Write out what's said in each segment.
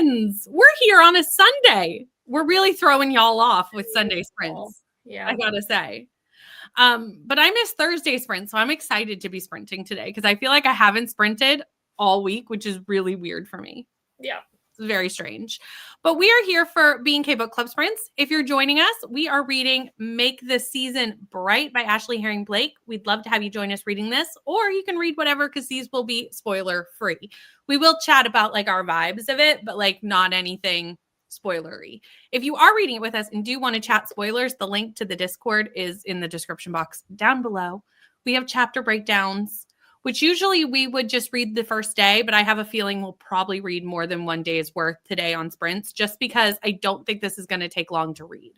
friends. We're here on a Sunday. We're really throwing y'all off with Sunday sprints. Yeah. I gotta say. But I miss Thursday sprints, so I'm excited to be sprinting today because I feel like I haven't sprinted all week, which is really weird for me. Yeah. It's very strange. But we are here for B&K Book Club Sprints. If you're joining us, we are reading Make the Season Bright by Ashley Herring Blake. We'd love to have you join us reading this, or you can read whatever because these will be spoiler free. We will chat about like our vibes of it, but like not anything spoilery. If you are reading it with us and do want to chat spoilers, the link to the Discord is in the description box down below. We have chapter breakdowns, which usually we would just read the first day, but I have a feeling we'll probably read more than one day's worth today on sprints, just because I don't think this is going to take long to read.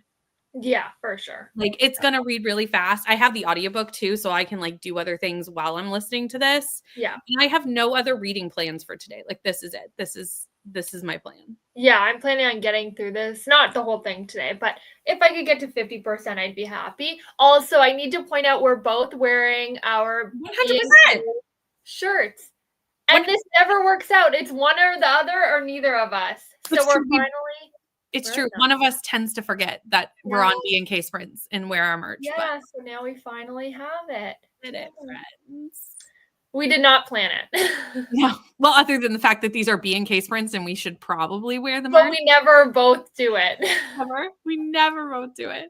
Yeah, for sure. Like it's going to read really fast. I have the audiobook too, so I can like do other things while I'm listening to this. Yeah. And I have no other reading plans for today. Like this is it. This is my plan. Yeah, I'm planning on getting through this. Not the whole thing today, but if I could get to 50%, I'd be happy. Also, I need to point out we're both wearing our 100% shirts. And this never works out. It's one or the other or neither of us. So It's we're true. finally... It's true. One of us tends to forget that we're on B&K sprints and wear our merch. Yeah, so now we finally have it. Did it, friends. We did not plan it. No. Well, other than the fact that these are B&K sprints and we should probably wear them. But we never both do it. We never both do it.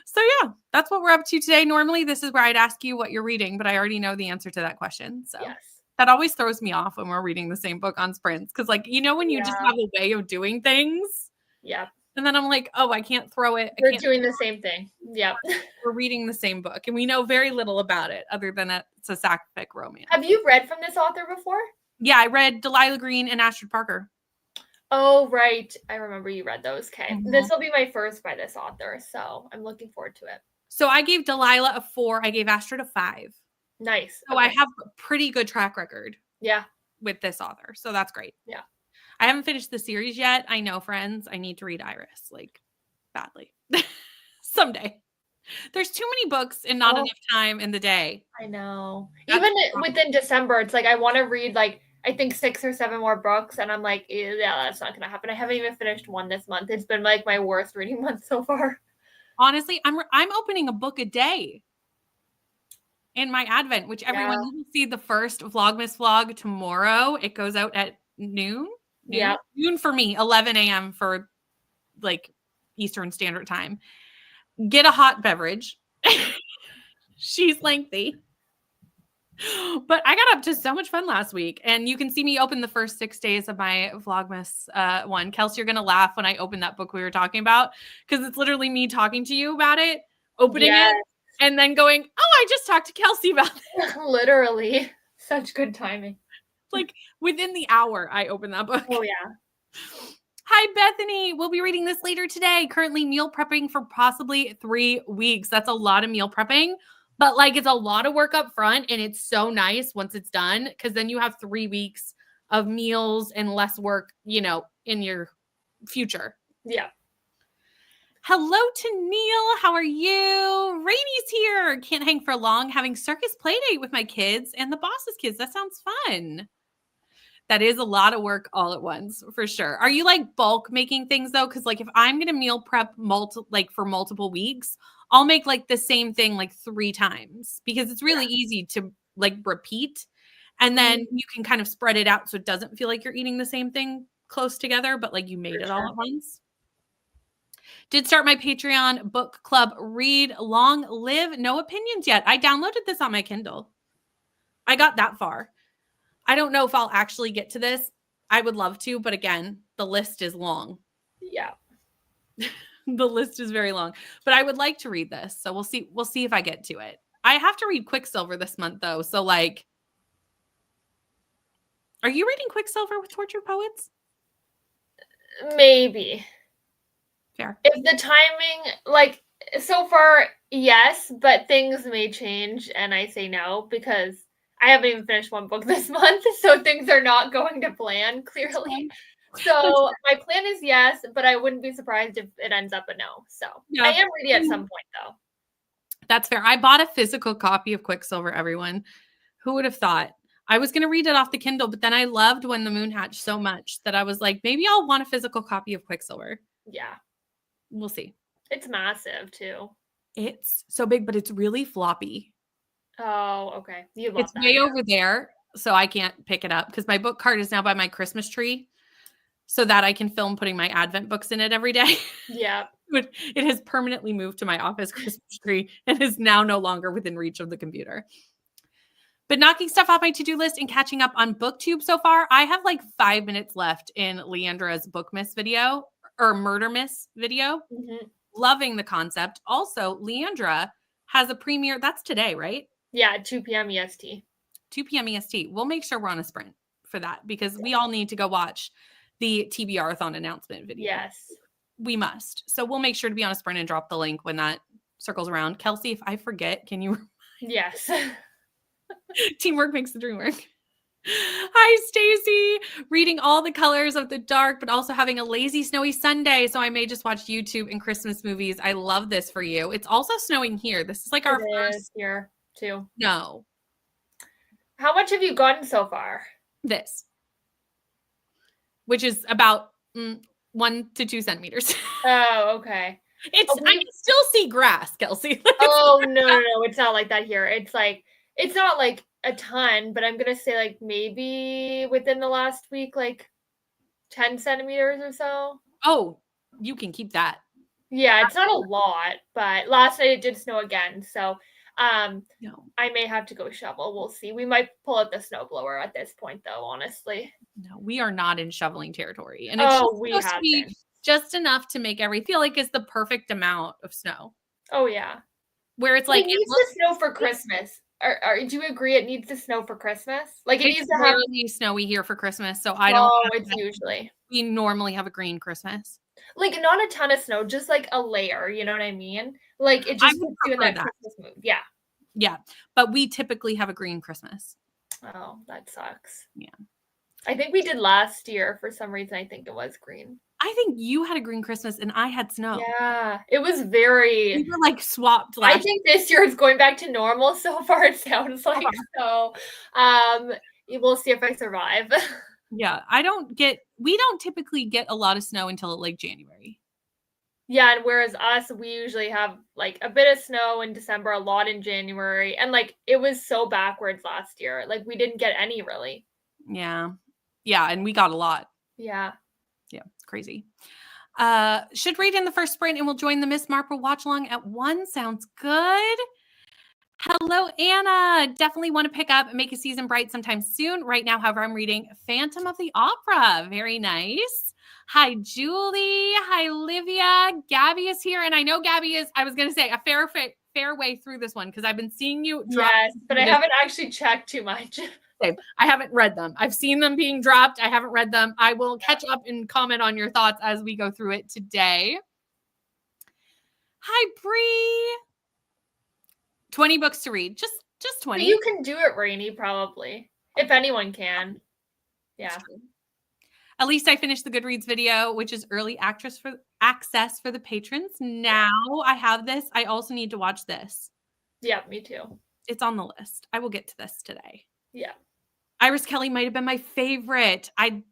So yeah, that's what we're up to today. Normally, this is where I'd ask you what you're reading, but I already know the answer to that question. So yes. That always throws me off when we're reading the same book on sprints. Because like, you know, when you just have a way of doing things. Yeah. And then I'm like, oh, I can't throw it. We're doing the same thing. Yep. We're reading the same book and we know very little about it other than it's a sapphic romance. Have you read from this author before? Yeah, I read Delilah Green and Astrid Parker. Oh, right. I remember you read those. Okay. Mm-hmm. This will be my first by this author, so I'm looking forward to it. So I gave Delilah a 4. I gave Astrid a 5. Nice. So I have a pretty good track record. Yeah. With this author. So that's great. Yeah. I haven't finished the series yet. I know, friends. I need to read Iris, like, badly. Someday. There's too many books and not enough time in the day. I know. Even within December, it's like I want to read, like, I think 6 or 7 more books, and I'm like, yeah, that's not going to happen. I haven't even finished one this month. It's been, like, my worst reading month so far. Honestly, I'm opening a book a day in my Advent, which everyone will see the first Vlogmas vlog tomorrow. It goes out at noon. Yeah. Noon for me, 11 a.m. for like Eastern Standard Time. Get a hot beverage. She's lengthy. But I got up to so much fun last week. And you can see me open the first 6 days of my Vlogmas one. Kelsey, you're going to laugh when I open that book we were talking about. Because it's literally me talking to you about it, opening it, and then going, oh, I just talked to Kelsey about it. Literally. Such good timing. Like within the hour, I opened that book. Oh, yeah. Hi, Bethany. We'll be reading this later today. Currently meal prepping for possibly 3 weeks. That's a lot of meal prepping, but like it's a lot of work up front and it's so nice once it's done because then you have 3 weeks of meals and less work, you know, in your future. Yeah. Hello to Neil. How are you? Rainy's here. Can't hang for long. Having circus play date with my kids and the boss's kids. That sounds fun. That is a lot of work all at once, for sure. Are you like bulk making things though? Because like if I'm gonna meal prep for multiple weeks, I'll make like the same thing like 3 times because it's really easy to like repeat, and then you can kind of spread it out so it doesn't feel like you're eating the same thing close together, but like you made it all at once. Did start my Patreon book club read Long Live. No opinions yet. I downloaded this on my Kindle. I got that far. I don't know if I'll actually get to this. I would love to, but again, the list is long. Yeah. The list is very long, but I would like to read this. So we'll see. We'll see if I get to it. I have to read Quicksilver this month though. So like, are you reading Quicksilver with Tortured Poets? Maybe. Fair. If the timing, like so far, yes, but things may change and I say no because I haven't even finished one book this month, so things are not going to plan, clearly. So my plan is yes, but I wouldn't be surprised if it ends up a no. So I am ready at some point, though. That's fair. I bought a physical copy of Quicksilver, everyone. Who would have thought? I was going to read it off the Kindle, but then I loved When the Moon Hatched so much that I was like, maybe I'll want a physical copy of Quicksilver. Yeah. We'll see. It's massive too. It's so big, but it's really floppy. Oh, okay. You love It's that. way over there, so I can't pick it up because my book cart is now by my Christmas tree so that I can film putting my Advent books in it every day. Yeah. It has permanently moved to my office Christmas tree and is now no longer within reach of the computer. But knocking stuff off my to-do list and catching up on BookTube so far, I have like 5 minutes left in Leandra's Book Miss video or Murder Miss video. Mm-hmm. Loving the concept. Also, Leandra has a premiere. That's today, right? Yeah, 2 p.m. EST. 2 p.m. EST. We'll make sure we're on a sprint for that because we all need to go watch the TBR-a-thon announcement video. Yes. We must. So we'll make sure to be on a sprint and drop the link when that circles around. Kelsey, if I forget, can you? Yes. Teamwork makes the dream work. Hi, Stacy. Reading all the colors of the dark, but also having a lazy, snowy Sunday. So I may just watch YouTube and Christmas movies. I love this for you. It's also snowing here. This is like our first here too. No. How much have you gotten so far? This, which is about 1 to 2 centimeters. Oh, okay. I can still see grass, Kelsey. Oh, no. It's not like that here. It's not like a ton, but I'm going to say like maybe within the last week, like 10 centimeters or so. Oh, you can keep that. Yeah, it's not a lot, but last night it did snow again. So no. I may have to go shovel. We'll see. We might pull out the snowblower at this point, though, honestly. No, we are not in shoveling territory. And it's supposed to be just enough to make everything feel like it's the perfect amount of snow. Oh, yeah. Where it's like, it needs to snow for Christmas. Do you agree it needs to snow for Christmas? Like it needs to have really snowy here for Christmas, so I don't. Oh, it's usually. We normally have a green Christmas. Like not a ton of snow, just like a layer. You know what I mean? Like it just puts you in that Christmas mood. Yeah. Yeah, but we typically have a green Christmas. Oh, that sucks. Yeah. I think we did last year for some reason. I think it was green. I think you had a green Christmas and I had snow. Yeah, it was very. We were like swapped. I think this year it's going back to normal so far. It sounds like so. We'll see if I survive. Yeah, we don't typically get a lot of snow until like January. Yeah, and whereas us, we usually have like a bit of snow in December, a lot in January, and like it was so backwards last year. Like we didn't get any really. Yeah, and we got a lot. Yeah, it's crazy. Should read in the first sprint, and we'll join the Miss Marple watch along at 1. Sounds good. Hello, Anna. Definitely want to pick up and make a season bright sometime soon. Right now, however, I'm reading Phantom of the Opera. Very nice. Hi, Julie. Hi, Livia. Gabby is here. And I know Gabby is, I was going to say, a fair way through this one because I've been seeing you drop. Yes, but I haven't actually checked too much. I haven't read them. I've seen them being dropped. I haven't read them. I will catch up and comment on your thoughts as we go through it today. Hi, Bree. 20 books to read. Just 20. But you can do it, Rainy, probably. If anyone can. Yeah. At least I finished the Goodreads video, which is early access for the patrons. Now I have this. I also need to watch this. Yeah, me too. It's on the list. I will get to this today. Yeah. Iris Kelly might have been my favorite. I'd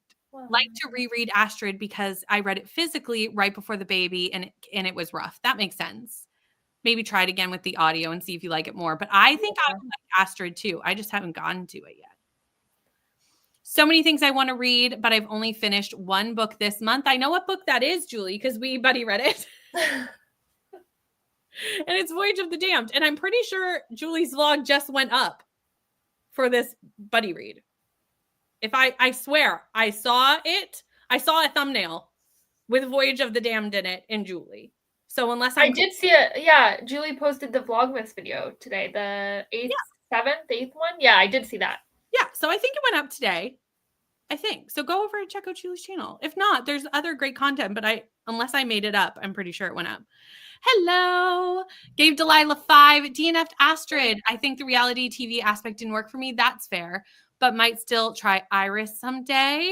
like to reread Astrid because I read it physically right before the baby and it was rough. That makes sense. Maybe try it again with the audio and see if you like it more. But I think I would like Astrid too. I just haven't gotten to it yet. So many things I want to read, but I've only finished one book this month. I know what book that is, Julie, because we buddy read it. And it's Voyage of the Damned. And I'm pretty sure Julie's vlog just went up for this buddy read. I swear, I saw it. I saw a thumbnail with Voyage of the Damned in it in Julie. So unless I did see it. Yeah, Julie posted the Vlogmas video today, the 8th one. Yeah, I did see that. Yeah, so I think it went up today. I think. So go over and check out Julie's channel. If not, there's other great content, but unless I made it up, I'm pretty sure it went up. Hello. Gave Delilah 5. DNF'd Astrid. I think the reality TV aspect didn't work for me. That's fair, but might still try Iris someday.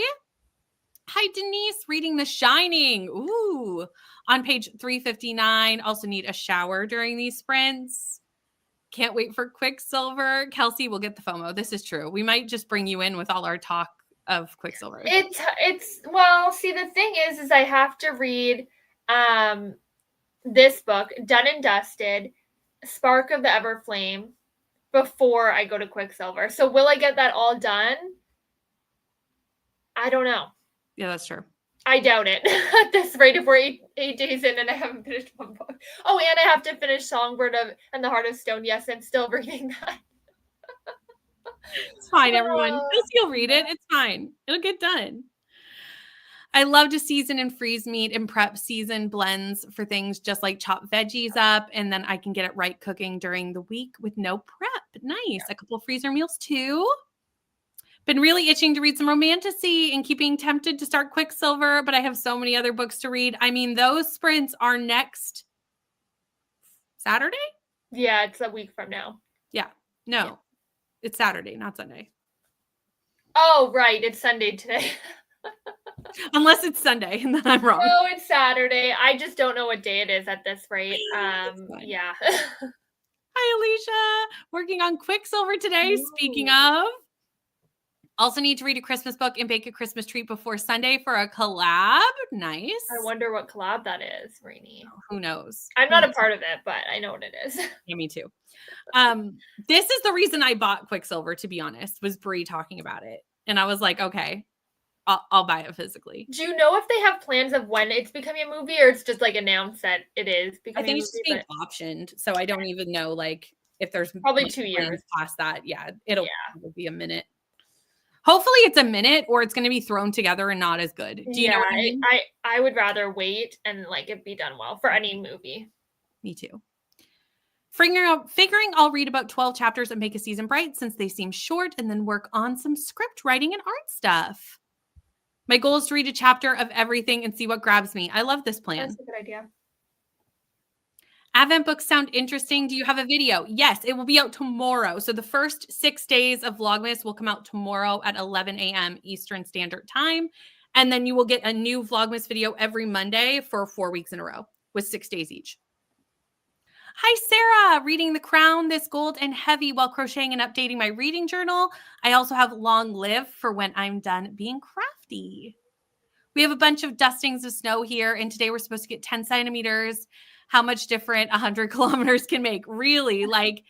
Hi, Denise. Reading The Shining. Ooh. On page 359. Also need a shower during these sprints. Can't wait for Quicksilver. Kelsey will get the FOMO. This is true. We might just bring you in with all our talk of Quicksilver. It's well, see, the thing is I have to read this book, Done and Dusted, Spark of the Everflame, before I go to Quicksilver. So will I get that all done? I don't know. Yeah, that's true. I doubt it at this rate if we're eight days in and I haven't finished one book. Oh, and I have to finish Songbird and the Heart of Stone. Yes, I'm still reading that. It's fine, everyone. You'll read it. It's fine. It'll get done. I love to season and freeze meat and prep season blends for things just like chop veggies up, and then I can get it right cooking during the week with no prep. Nice. Yeah. A couple freezer meals too. Been really itching to read some romantasy and keeping tempted to start Quicksilver, but I have so many other books to read. I mean, those sprints are next Saturday? Yeah, it's a week from now. Yeah. No. Yeah. It's Saturday, not Sunday. Oh, right. It's Sunday today. Unless it's Sunday, and then I'm wrong. No, it's Saturday. I just don't know what day it is at this rate. Yeah. Hi, Alicia. Working on Quicksilver today. Ooh. Speaking of. Also need to read a Christmas book and bake a Christmas treat before Sunday for a collab. Nice. I wonder what collab that is, Rainey. Who knows? I'm not a part of it, but I know what it is. Yeah, me too. This is the reason I bought Quicksilver, to be honest, was Brie talking about it. And I was like, okay, I'll buy it physically. Do you know if they have plans of when it's becoming a movie, or it's just like announced that it is becoming I think it's just being optioned. So I don't even know like if there's probably 2 years past that. Yeah, it'll be a minute. Hopefully it's a minute, or it's going to be thrown together and not as good. Do you know what I mean? I would rather wait and like it be done well for any movie. Me too. Figuring I'll read about 12 chapters and make a season bright since they seem short, and then work on some script writing and art stuff. My goal is to read a chapter of everything and see what grabs me. I love this plan. That's a good idea. Advent books sound interesting. Do you have a video? Yes, it will be out tomorrow. So the first 6 days of Vlogmas will come out tomorrow at 11 a.m. Eastern Standard Time. And then you will get a new Vlogmas video every Monday for 4 weeks in a row with 6 days each. Hi, Sarah. Reading The Crown, This Gold and Heavy while crocheting and updating my reading journal. I also have Long Live for when I'm done being crafty. We have a bunch of dustings of snow here, and today we're supposed to get 10 centimeters. How much different 100 kilometers can make. Really, like,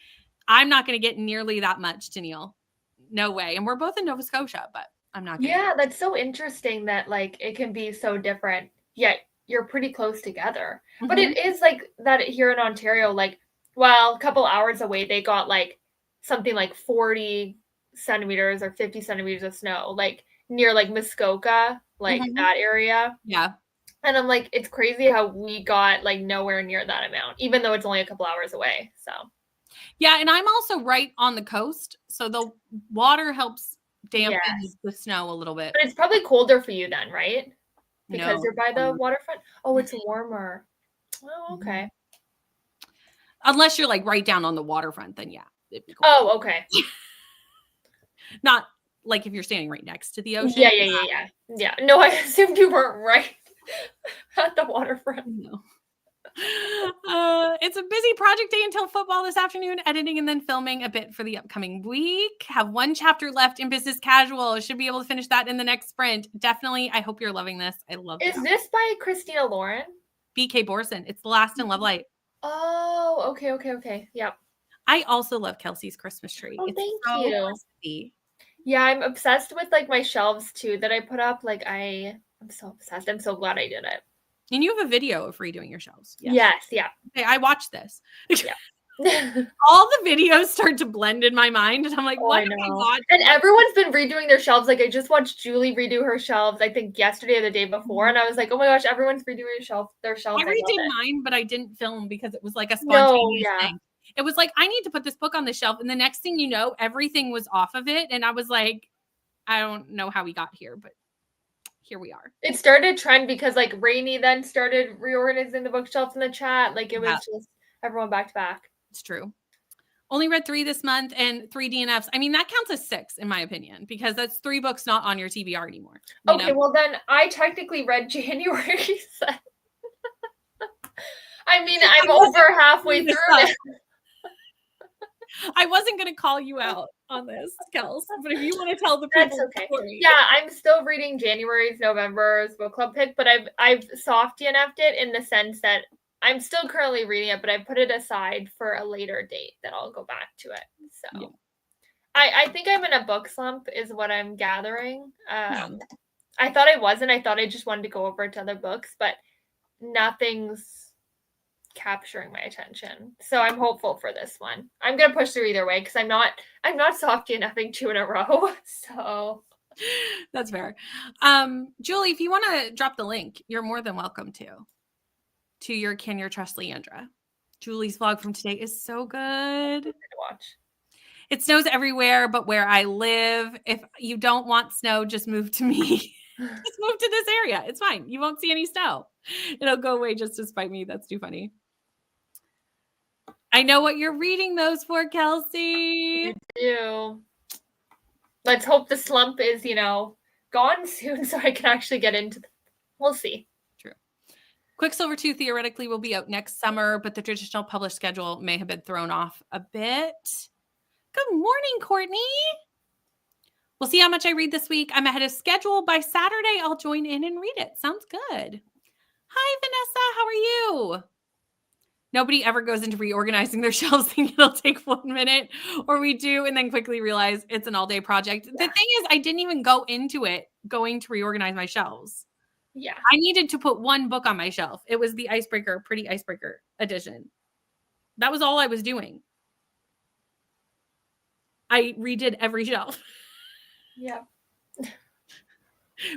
I'm not going to get nearly that much, Danielle. No way. And we're both in Nova Scotia, but I'm not going to. Yeah, that's so interesting that, like, it can be so different, yet you're pretty close together. Mm-hmm. But it is like that here in Ontario, like, well, a couple hours away, they got, like, something like 40 centimeters or 50 centimeters of snow, like, near, like, Muskoka, like, that area. Yeah. And I'm like, it's crazy how we got like nowhere near that amount, even though it's only a couple hours away. So, yeah. And I'm also right on the coast. So the water helps dampen the snow a little bit. But it's probably colder for you then, right? Because you're by the waterfront. Oh, it's warmer. Oh, okay. Unless you're like right down on the waterfront, then yeah. Oh, okay. Not like if you're standing right next to the ocean. Yeah. No, I assumed you weren't right at the waterfront. No. It's a busy project day until football this afternoon, editing and then filming a bit for the upcoming week. Have 1 chapter left in business casual. Should be able to finish that in the next sprint. Definitely. I hope you're loving this. I love it. Is this by Christina Lauren? BK Borson. It's the last in Love Light. Oh, okay. Yep. I also love Kelsey's Christmas tree. Oh, thank you. Crispy. Yeah, I'm obsessed with like my shelves too that I put up. Like I'm so obsessed. I'm so glad I did it. And you have a video of redoing your shelves. Yes, yeah. Okay, I watched this. Yeah. All the videos start to blend in my mind, and I'm like, what have I watched? And everyone's been redoing their shelves. Like I just watched Julie redo her shelves, I think yesterday or the day before, and I was like, oh my gosh, everyone's redoing their shelves. I redid mine, but I didn't film because it was like a spontaneous thing. It was like, I need to put this book on the shelf, and the next thing you know, everything was off of it, and I was like, I don't know how we got here, but here we are. It started a trend because like Rainey then started reorganizing the bookshelves in the chat. Like it was just everyone back to back. It's true. Only read 3 this month and 3 DNFs. I mean, that counts as 6 in my opinion, because that's 3 books not on your TBR anymore. Okay, well then I technically read January. I mean, I'm over halfway through it. I wasn't going to call you out on this, Kels, but if you want to tell the people That's the okay. story. Yeah, I'm still reading January's, November's book club pick, but I've soft DNF'd it in the sense that I'm still currently reading it, but I put it aside for a later date that I'll go back to it. So Yeah. I think I'm in a book slump is what I'm gathering. Yeah. I thought I wasn't. I thought I just wanted to go over to other books, but nothing's capturing my attention. So I'm hopeful for this one. I'm gonna push through either way because I'm not soft DNFing 2 in a row. So That's fair. Julie, if you want to drop the link, you're more than welcome to your Can Your Trust Leandra. Julie's vlog from today is so good. to watch. It snows everywhere but where I live. If you don't want snow, just move to me. Just move to this area. It's fine. You won't see any snow. It'll go away just to spite me. That's too funny. I know what you're reading those for, Kelsey. I do. Let's hope the slump is, gone soon so I can actually get into We'll see. True. Quicksilver 2 theoretically will be out next summer, but the traditional published schedule may have been thrown off a bit. Good morning, Courtney. We'll see how much I read this week. I'm ahead of schedule. By Saturday, I'll join in and read it. Sounds good. Hi, Vanessa. How are you? Nobody ever goes into reorganizing their shelves thinking it'll take 1 minute, or we do and then quickly realize it's an all-day project. Yeah. The thing is, I didn't even go into it going to reorganize my shelves. Yeah. I needed to put one book on my shelf. It was the Pretty Icebreaker edition. That was all I was doing. I redid every shelf. Yeah.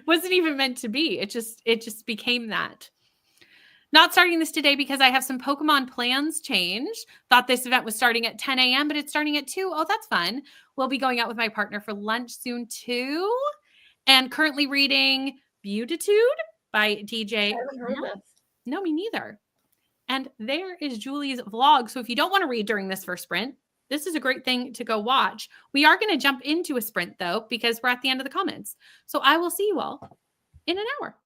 Wasn't even meant to be. It just became that. Not starting this today because I have some Pokemon plans changed. Thought this event was starting at 10 a.m., but it's starting at 2. Oh, that's fun. We'll be going out with my partner for lunch soon too. And currently reading Beatitude by DJ. I haven't heard this. No, me neither. And there is Julie's vlog. So if you don't want to read during this first sprint, this is a great thing to go watch. We are going to jump into a sprint though, because we're at the end of the comments. So I will see you all in an hour.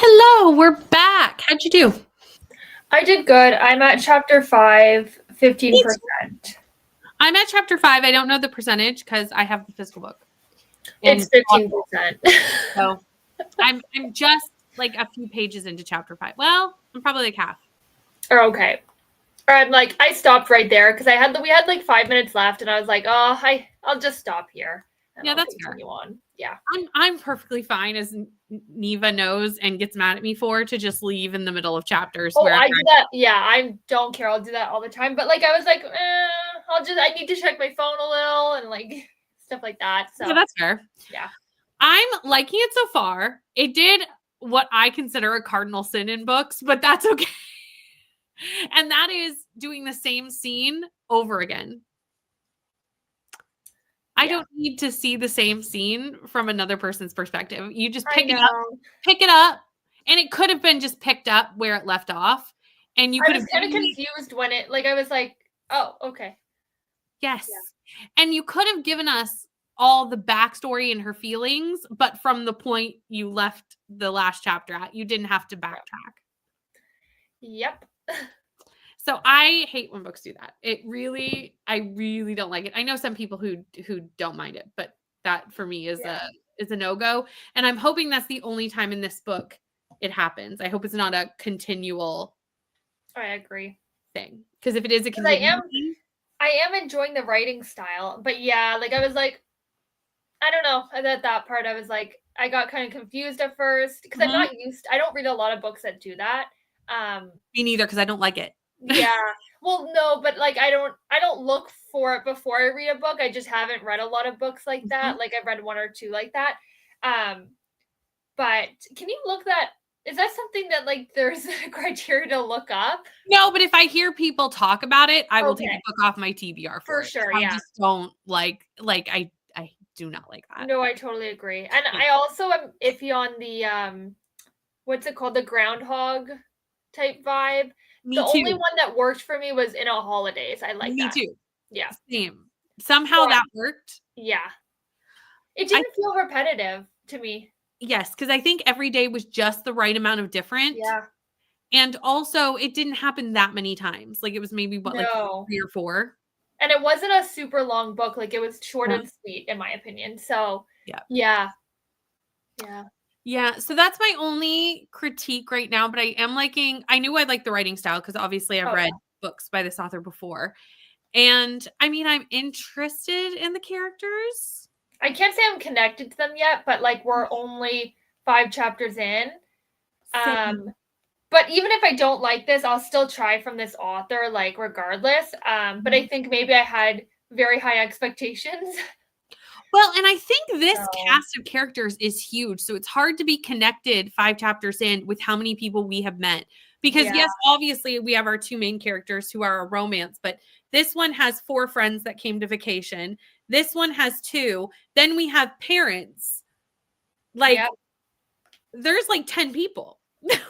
Hello, we're back. How'd you do? I did good. I'm at chapter 5, 15%. I'm at chapter 5. I don't know the percentage because I have the physical book. It's 15%. So I'm just like a few pages into chapter 5. Well, I'm probably like half. Or okay. Or I'm like, I stopped right there because we had like 5 minutes left, and I was like, oh, I'll just stop here. Yeah, I'll that's continue fair. on. Yeah. I'm perfectly fine, as Neva knows and gets mad at me for, to just leave in the middle of chapters. Oh, I do that. Yeah, I don't care. I'll do that all the time. But like, I was like, I need to check my phone a little and like stuff like that. So yeah, that's fair. Yeah. I'm liking it so far. It did what I consider a cardinal sin in books, but that's okay. And that is doing the same scene over again. I don't need to see the same scene from another person's perspective. You just pick it up, and it could have been just picked up where it left off. And you could have kind of confused when I was like, oh, okay. Yes. Yeah. And you could have given us all the backstory and her feelings, but from the point you left the last chapter at, you didn't have to backtrack. Yep. So I hate when books do that. I really don't like it. I know some people who don't mind it, but that for me is a no-go. And I'm hoping that's the only time in this book it happens. I hope it's not a continual I agree. thing. Because if it is a continual thing, I am enjoying the writing style, but yeah, like I was like, I don't know. At that part, I was like, I got kind of confused at first because I'm not used. I don't read a lot of books that do that. Me neither, because I don't like it. Yeah. Well, no, but like I don't look for it before I read a book. I just haven't read a lot of books like that. Like I've read one or two like that. But can you look that? Is that something that like there's a criteria to look up? No, but if I hear people talk about it, I will take a book off my TBR for it. sure. I just don't like I do not like that. No, I totally agree. And I also am iffy on the what's it called? The groundhog type vibe. Me the too. only one that worked for me was In a Holidays. I like that. Me too. Yeah. Same. Somehow that worked. Yeah. It didn't feel repetitive to me. Yes, because I think every day was just the right amount of different. Yeah. And also it didn't happen that many times. Like it was maybe like 3 or 4. And it wasn't a super long book. Like it was short and sweet, in my opinion. So yeah. So that's my only critique right now, but I am liking, I knew I'd like the writing style because obviously I've read books by this author before. And I mean, I'm interested in the characters. I can't say I'm connected to them yet, but like we're only 5 chapters in. But even if I don't like this, I'll still try from this author, like regardless. But I think maybe I had very high expectations. Well, and I think this cast of characters is huge. So it's hard to be connected 5 chapters in with how many people we have met. Because yes, obviously we have our 2 main characters who are a romance, but this one has 4 friends that came to vacation. This one has 2. Then we have parents. Like there's like 10 people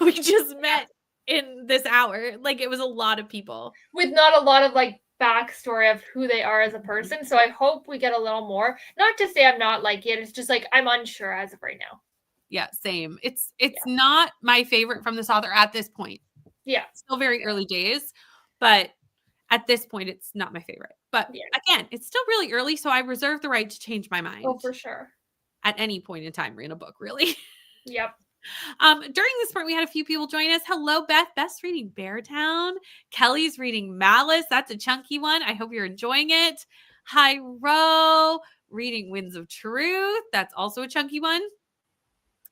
we just met in this hour. Like it was a lot of people. With not a lot of like backstory of who they are as a person. So I hope we get a little more. Not to say I'm not like it. It's just like I'm unsure as of right now. Yeah, same. It's not my favorite from this author at this point. Yeah. Still very early days, but at this point it's not my favorite. But again, it's still really early, so I reserve the right to change my mind. Oh, for sure. At any point in time in a book, really. Yep. During this part, we had a few people join us. Hello, Beth. Beth's reading Beartown. Kelly's reading Malice. That's a chunky one. I hope you're enjoying it. Hi, Ro. Reading Winds of Truth. That's also a chunky one.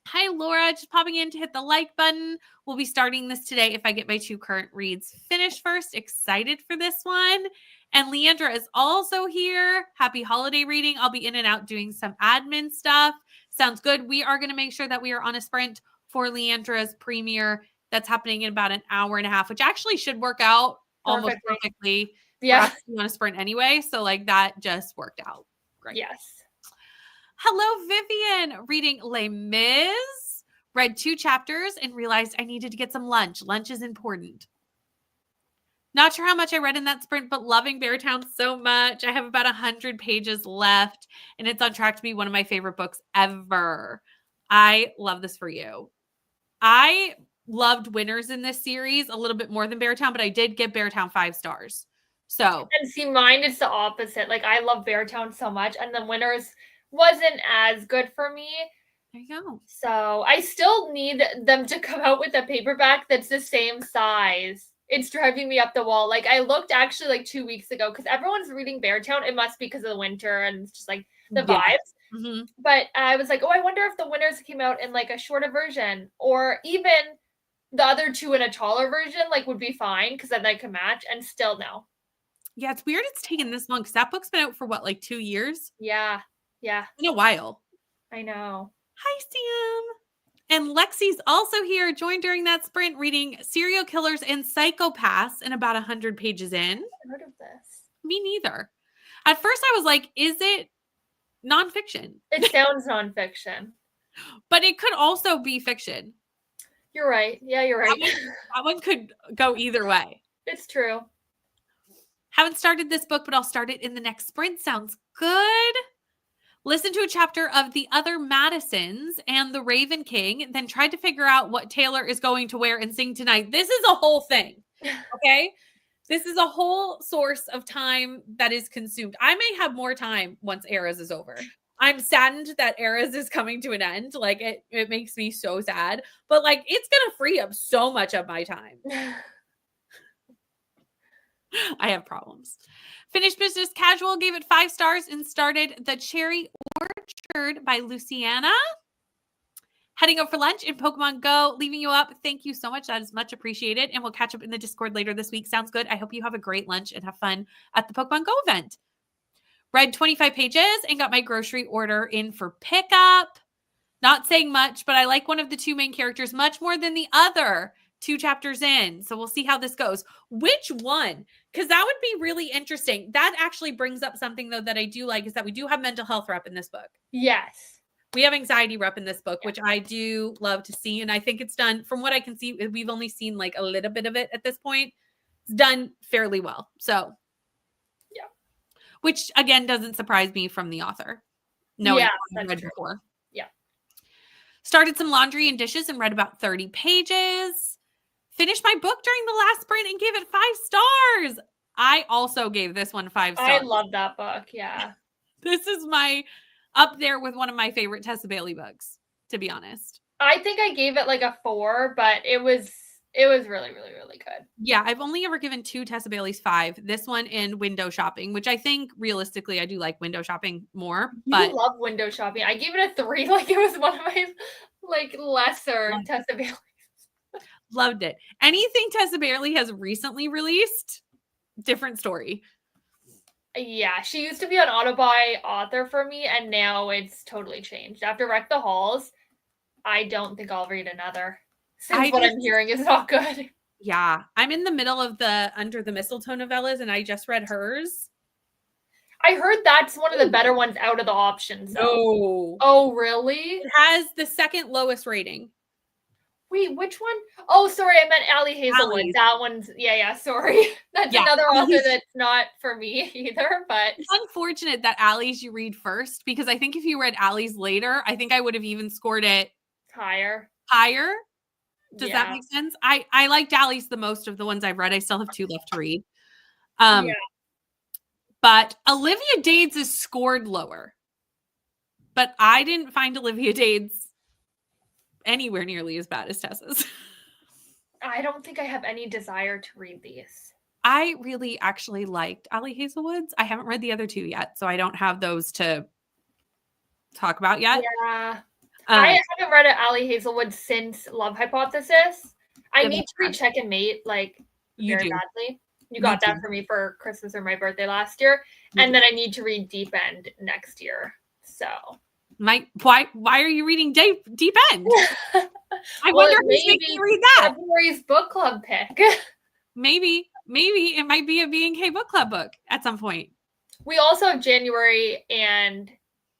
Hi, Laura. Just popping in to hit the like button. We'll be starting this today if I get my 2 current reads finished first. Excited for this one. And Leandra is also here. Happy holiday reading. I'll be in and out doing some admin stuff. Sounds good. We are going to make sure that we are on a sprint for Leandra's premiere. That's happening in about an hour and a half, which actually should work out almost perfectly. Yeah. We want to sprint anyway. So like that just worked out. Great. Yes. Hello, Vivian. Reading Les Mis. Read 2 chapters and realized I needed to get some lunch. Lunch is important. Not sure how much I read in that sprint, but loving Beartown so much. I have about 100 pages left, and it's on track to be one of my favorite books ever. I love this for you. I loved Winners in this series a little bit more than Beartown, but I did give Beartown 5 stars. So, and see, mine is the opposite. Like, I love Beartown so much, and the Winners wasn't as good for me. there you go. So I still need them to come out with a paperback that's the same size. It's driving me up the wall. Like, I looked actually like 2 weeks ago because everyone's reading Beartown. It must be because of the winter and it's just like the vibes. Mm-hmm. But I was like, oh, I wonder if the Winners came out in like a shorter version, or even the other two in a taller version, like, would be fine because then they could match. And still no. Yeah, it's weird it's taken this long because that book's been out for what, like 2 years? Yeah. In a while. I know. Hi, Sam. And Lexi's also here, joined during that sprint, reading Serial Killers and Psychopaths and about 100 pages in. I haven't heard of this. Me neither. At first, I was like, is it nonfiction? It sounds nonfiction. But it could also be fiction. You're right. Yeah, you're right. That one could go either way. It's true. Haven't started this book, but I'll start it in the next sprint. Sounds good. Listen to a chapter of The Other Madisons and The Raven King, then tried to figure out what Taylor is going to wear and sing tonight. This is a whole thing, okay? This is a whole source of time that is consumed. I may have more time once Eras is over. I'm saddened that Eras is coming to an end. Like, it makes me so sad. But, like, it's going to free up so much of my time. I have problems. Finished Business Casual, gave it 5 stars, and started The Cherry Orchard by Luciana. Heading out for lunch in Pokemon Go, leaving you up. Thank you so much. That is much appreciated. And we'll catch up in the Discord later this week. Sounds good. I hope you have a great lunch and have fun at the Pokemon Go event. Read 25 pages and got my grocery order in for pickup. Not saying much, but I like one of the 2 main characters much more than the other 2 chapters in. So we'll see how this goes. Which one? Because that would be really interesting. That actually brings up something, though, that I do like, is that we do have mental health rep in this book. Yes. We have anxiety rep in this book, which I do love to see. And I think it's done, from what I can see, we've only seen like a little bit of it at this point. It's done fairly well. So, yeah. Which, again, doesn't surprise me from the author. No, yeah, I've read before. Yeah. Started some laundry and dishes and read about 30 pages. Finished my book during the last sprint and gave it 5 stars. I also gave this one 5 stars. I love that book. Yeah. This is up there with one of my favorite Tessa Bailey books, to be honest. I think I gave it like a 4, but it was really, really, really good. Yeah, I've only ever given 2 Tessa Bailey's 5. This one and Window Shopping, which I think realistically I do like Window Shopping more. But you love Window Shopping. I gave it a 3. Like, it was one of my like lesser Tessa Bailey. Loved it. Anything Tessa Bailey has recently released, different story. Yeah, she used to be an auto-buy author for me, and now it's totally changed. After Wreck the Halls, I don't think I'll read another. Since what I'm hearing is not good. Yeah, I'm in the middle of the Under the Mistletoe novellas, and I just read hers. I heard that's one of the better ones out of the options. No. Oh, really? It has the second lowest rating. Wait, which one? Oh, sorry, I meant Allie Hazelwood. Allie's. That one's, yeah, sorry. That's another author that's not for me either, but... It's unfortunate that Allie's you read first, because I think if you read Allie's later, I think I would have even scored it... Higher. Does that make sense? I liked Allie's the most of the ones I've read. I still have 2 left to read. But Olivia Dade's is scored lower. But I didn't find Olivia Dade's anywhere nearly as bad as Tessa's. I don't think I have any desire to read these. I really actually liked Allie Hazelwood's. I haven't read the other 2 yet, so I don't have those to talk about yet. Yeah. I haven't read an Allie Hazelwood since Love Hypothesis. I need to read Check and Mate, like, very badly. You got that for me for Christmas or my birthday last year. And then I need to read Deep End next year. So... why are you reading Deep End? I wonder who's making you read that. February's book club pick. Maybe it might be a B&K book club book at some point. We also have January and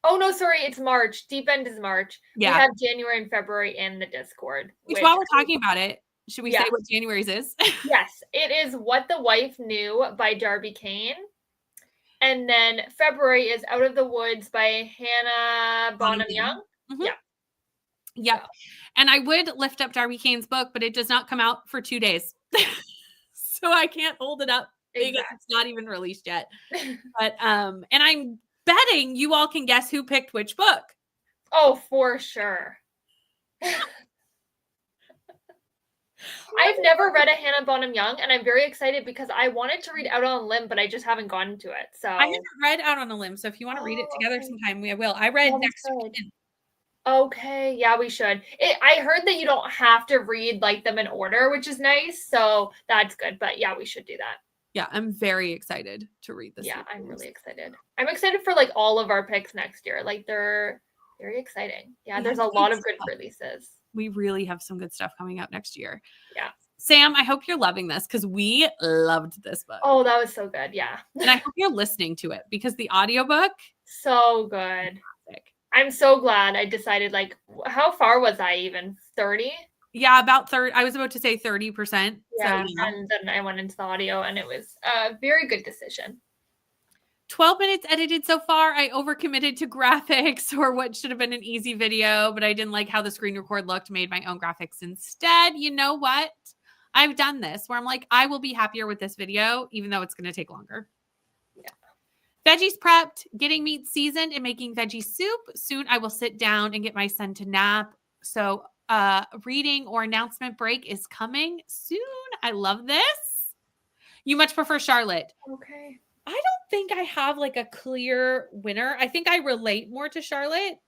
it's March. Deep End is March. Yeah. We have January and February in the Discord. Which while we're talking about it, should we say what January's is? Yes, it is What the Wife Knew by Darby Kane. And then February is Out of the Woods by Hannah Bonham Young. Mm-hmm. Yeah. Yep. So. And I would lift up Darby Kane's book, but it does not come out for 2 days. So I can't hold it up because it's not even released yet. But and I'm betting you all can guess who picked which book. Oh, for sure. I've never read a Hannah Bonham Young, and I'm very excited because I wanted to read Out on a Limb, but I just haven't gotten to it. So I haven't read Out on a Limb, so if you want to read it together sometime, we will. I read Next of Kin. Okay, yeah, we should. I heard that you don't have to read like them in order, which is nice, so that's good. But yeah, we should do that. Yeah, I'm very excited to read this. Yeah, I'm really excited. I'm excited for like all of our picks next year. Like they're very exciting. Yeah, there's a lot of good releases. We really have some good stuff coming up next year. Yeah. Sam, I hope you're loving this because we loved this book. Oh, that was so good. Yeah. And I hope you're listening to it because the audiobook, so good. Fantastic. I'm so glad I decided, like, how far was I even? 30? Yeah, about 30. I was about to say 30%. Yeah, so, yeah. And then I went into the audio and it was a very good decision. 12 minutes edited so far. I overcommitted to graphics or what should have been an easy video, but I didn't like how the screen record looked, made my own graphics instead. You know what? I've done this where I'm like, I will be happier with this video, even though it's going to take longer. Yeah. Veggies prepped, getting meat seasoned, and making veggie soup. Soon I will sit down and get my son to nap. So reading or announcement break is coming soon. I love this. You much prefer Charlotte. Okay. I don't think I have like a clear winner. I think I relate more to Charlotte.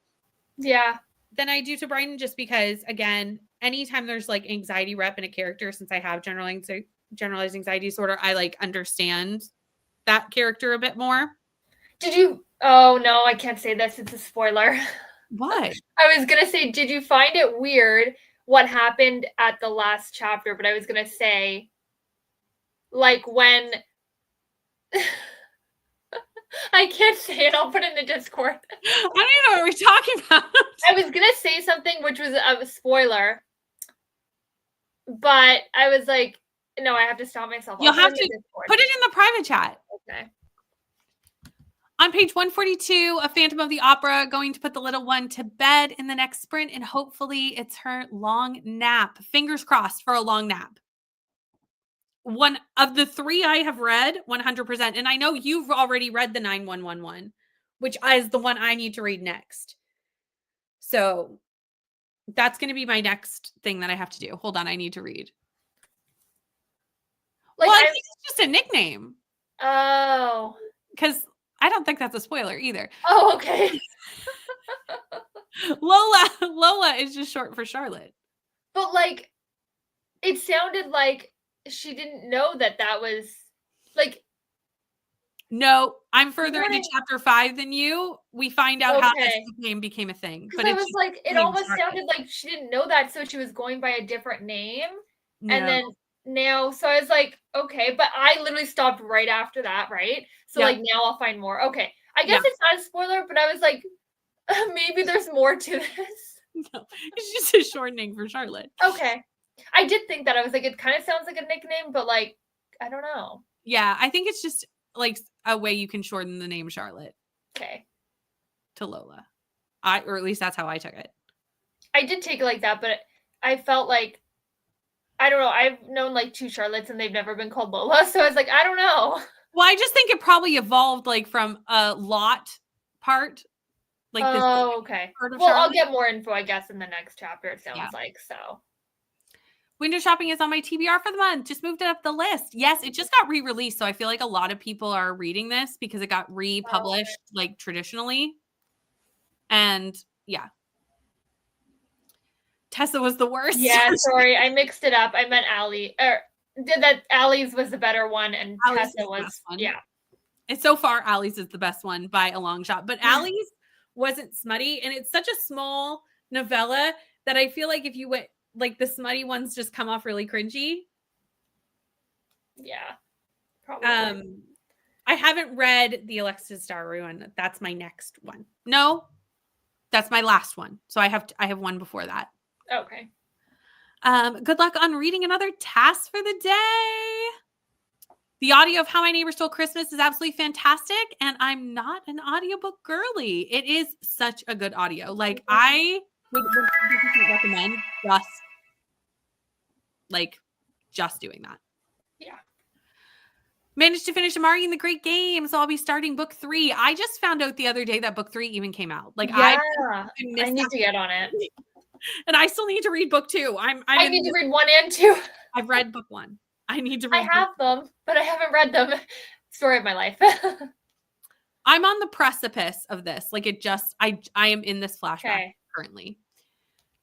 Yeah. Than I do to Brighton, just because, again, anytime there's like anxiety rep in a character, since I have generalized anxiety disorder, I like understand that character a bit more. Oh no, I can't say this. It's a spoiler. What? I was going to say, did you find it weird what happened at the last chapter? But I was going to say, like when... I can't say it. I'll put it in the Discord. I don't even know what we're talking about. I was going to say something which was a spoiler. But I was like, no, I have to stop myself. You'll have to put it in the private chat. Okay. On page 142, a Phantom of the Opera going to put the little one to bed in the next sprint, and hopefully it's her long nap. Fingers crossed for a long nap. One of the 3 I have read, 100%. And I know you've already read the 9111, which is the one I need to read next. So that's going to be my next thing that I have to do. Hold on, I need to read. Like, well, I think it's just a nickname. Oh. Because I don't think that's a spoiler either. Oh, okay. Lola is just short for Charlotte. But like, it sounded like she didn't know that was like. No, I'm further into chapter 5 than you. We find out how this name became a thing. But I was like, it almost sounded like she didn't know that, so she was going by a different name. No. And then now, so I was like, okay, but I literally stopped right after that, right? So like now I'll find more. Okay, I guess it's not a spoiler, but I was like, maybe there's more to this. No, it's just a shortening for Charlotte. Okay. I did think that. I was like, it kind of sounds like a nickname, but like, I don't know. Yeah, I think it's just like a way you can shorten the name Charlotte. Okay. To Lola. Or at least that's how I took it. I did take it like that, but I felt like, I don't know. I've known like 2 Charlottes and they've never been called Lola. So I was like, I don't know. Well, I just think it probably evolved like from a lot part. Like this. Oh, okay. Well, I'll get more info, I guess, in the next chapter, it sounds like. So. Window shopping is on my TBR for the month. Just moved it up the list. Yes, it just got re-released. So I feel like a lot of people are reading this because it got republished like traditionally. And yeah. Tessa was the worst. Yeah, sorry. I mixed it up. I meant Allie. Allie's was the better one and Allie's Tessa was, yeah. And so far, Allie's is the best one by a long shot. But Allie's wasn't smutty. And it's such a small novella that I feel like if you went, like the smutty ones just come off really cringy. Yeah. Probably. I haven't read the Alexis Daru one. That's my next one. No, that's my last one. So I have one before that. Okay. Good luck on reading another task for the day. The audio of How My Neighbor Stole Christmas is absolutely fantastic. And I'm not an audiobook girly. It is such a good audio. Like I would 100% recommend just doing that. Yeah. Managed to finish Amari in the Great Game, so I'll be starting book 3. I just found out the other day that book 3 even came out. Like, Yeah, I I need to get on it. And I still need to read book 2. I need to read 1 and 2. I've read book 1. I need to I read have them, but I haven't read them. Story of my life. I'm on the precipice of this. Like, I am in this flashback currently.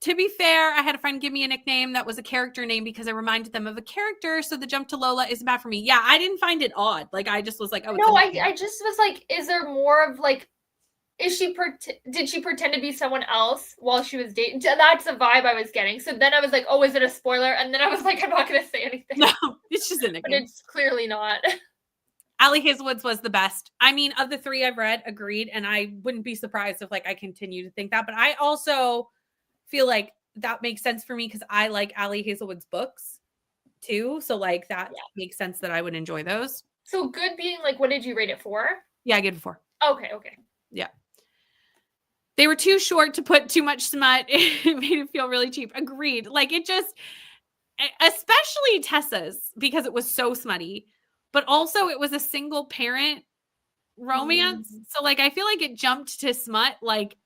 To be fair, I had a friend give me a nickname that was a character name because I reminded them of a character. So the jump to Lola isn't bad for me. Yeah, I didn't find it odd. Like, I just was like, oh, no, I just was like, is there more of like, did she pretend to be someone else while she was dating? That's the vibe I was getting. So then I was like, oh, is it a spoiler? And then I was like, I'm not going to say anything. No, it's just a nickname. But it's clearly not. Allie Hazelwood's was the best. I mean, of the 3 I've read, agreed. And I wouldn't be surprised if like I continue to think that. But I also feel like that makes sense for me because I like Allie Hazelwood's books too. So like that makes sense that I would enjoy those. So good being like, what did you rate it for? Yeah, I gave it 4. Okay. Yeah. They were too short to put too much smut. It made it feel really cheap. Agreed. Like it just, especially Tessa's, because it was so smutty, but also it was a single parent romance. So like, I feel like it jumped to smut. Like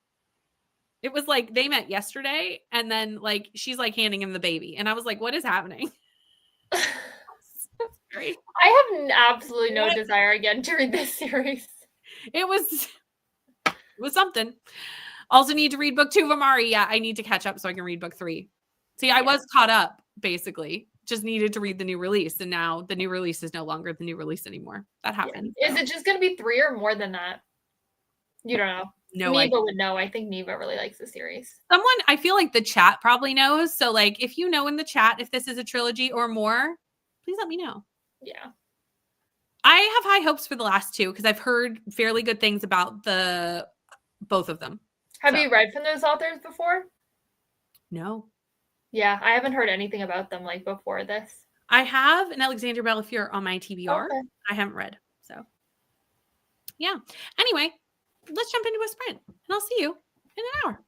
it was like they met yesterday and then like, she's like handing him the baby. And I was like, what is happening? I have absolutely no desire again to read this series. It was something. Also need to read book 2 of Amari. Yeah, I need to catch up so I can read book 3. See, I was caught up, basically. Just needed to read the new release. And now the new release is no longer the new release anymore. That happened. Yeah. Is it just going to be 3 or more than that? You don't know. No, Neva would know. I think Neva really likes the series. Someone, I feel like the chat probably knows. So like, if you know in the chat if this is a trilogy or more, please let me know. Yeah. I have high hopes for the last 2 because I've heard fairly good things about both of them. Have you read from those authors before? No. Yeah, I haven't heard anything about them like before this. I have an Alexandra Bellafiore on my TBR. Okay. I haven't read. So yeah. Anyway, let's jump into a sprint and I'll see you in an hour.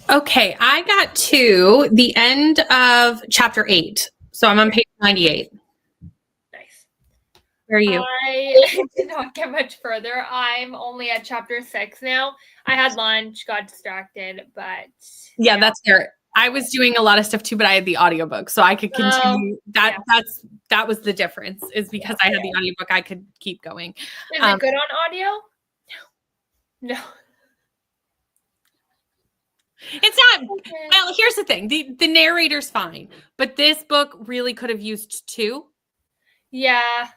Okay, I got to the end of chapter 8. So I'm on page 98. Nice. Where are you? I did not get much further. I'm only at chapter 6 now. I had lunch, got distracted, but yeah, that's fair. I was doing a lot of stuff too, but I had the audiobook, so I could continue. That was the difference, is because I had the audiobook, I could keep going. Is it good on audio? No. It's not. Well, here's the thing. The narrator's fine, but this book really could have used 2. Yeah.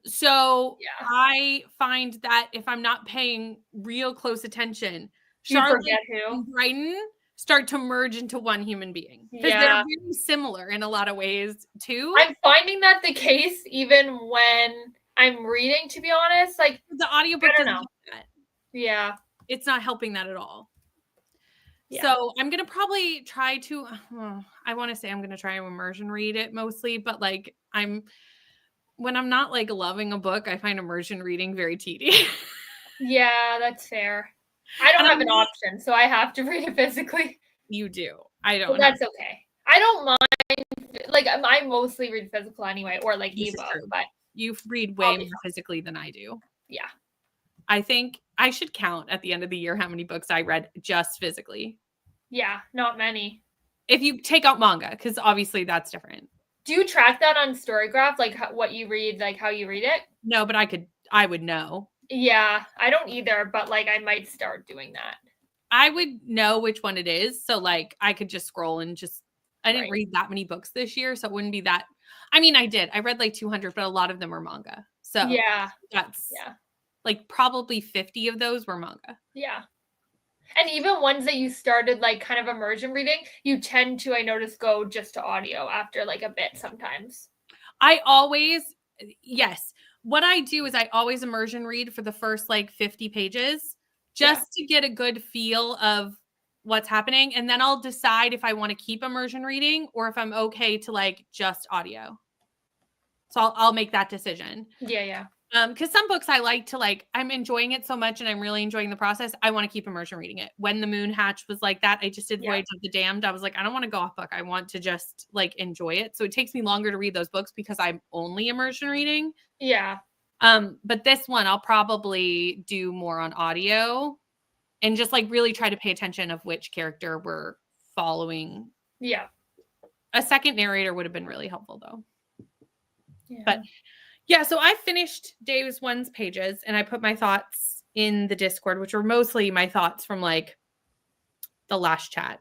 So I find that if I'm not paying real close attention, Charlotte and Brighton start to merge into one human being. Because they're very similar in a lot of ways too. I'm finding that the case even when I'm reading, to be honest. Like the audiobook doesn't help that. Yeah. It's not helping that at all. Yeah. So I'm going to probably try to, I want to say I'm going to try to immersion read it mostly, but like when I'm not like loving a book, I find immersion reading very tedious. Yeah, that's fair. I don't have an option, so I have to read it physically. You do. I don't. But that's okay. I don't mind. Like I mostly read physical anyway, or like ebook. But you read way more physically than I do. Yeah. I think I should count at the end of the year how many books I read just physically. Yeah, not many. If you take out manga, because obviously that's different. Do you track that on Storygraph, like what you read, like how you read it? No, but I would know. Yeah, I don't either, but like I might start doing that. I would know which one it is. So like I could just scroll and I didn't read that many books this year, so it wouldn't be that. I mean, I did. I read like 200, but a lot of them were manga. So that's like probably 50 of those were manga. Yeah. And even ones that you started like kind of immersion reading, you tend to, I notice, go just to audio after like a bit sometimes. Yes. What I do is I always immersion read for the first like 50 pages just to get a good feel of what's happening. And then I'll decide if I want to keep immersion reading or if I'm okay to like just audio. So I'll make that decision. Yeah. Because some books I like to like, I'm enjoying it so much and I'm really enjoying the process. I want to keep immersion reading it. When the Moon Hatch was like that, I just did Voyage of the Damned. I was like, I don't want to go off book. I want to just like enjoy it. So it takes me longer to read those books because I'm only immersion reading. Yeah. But this one I'll probably do more on audio and just like really try to pay attention of which character we're following. Yeah. A second narrator would have been really helpful though. Yeah. But yeah, so I finished day one's pages and I put my thoughts in the Discord, which were mostly my thoughts from like the last chat.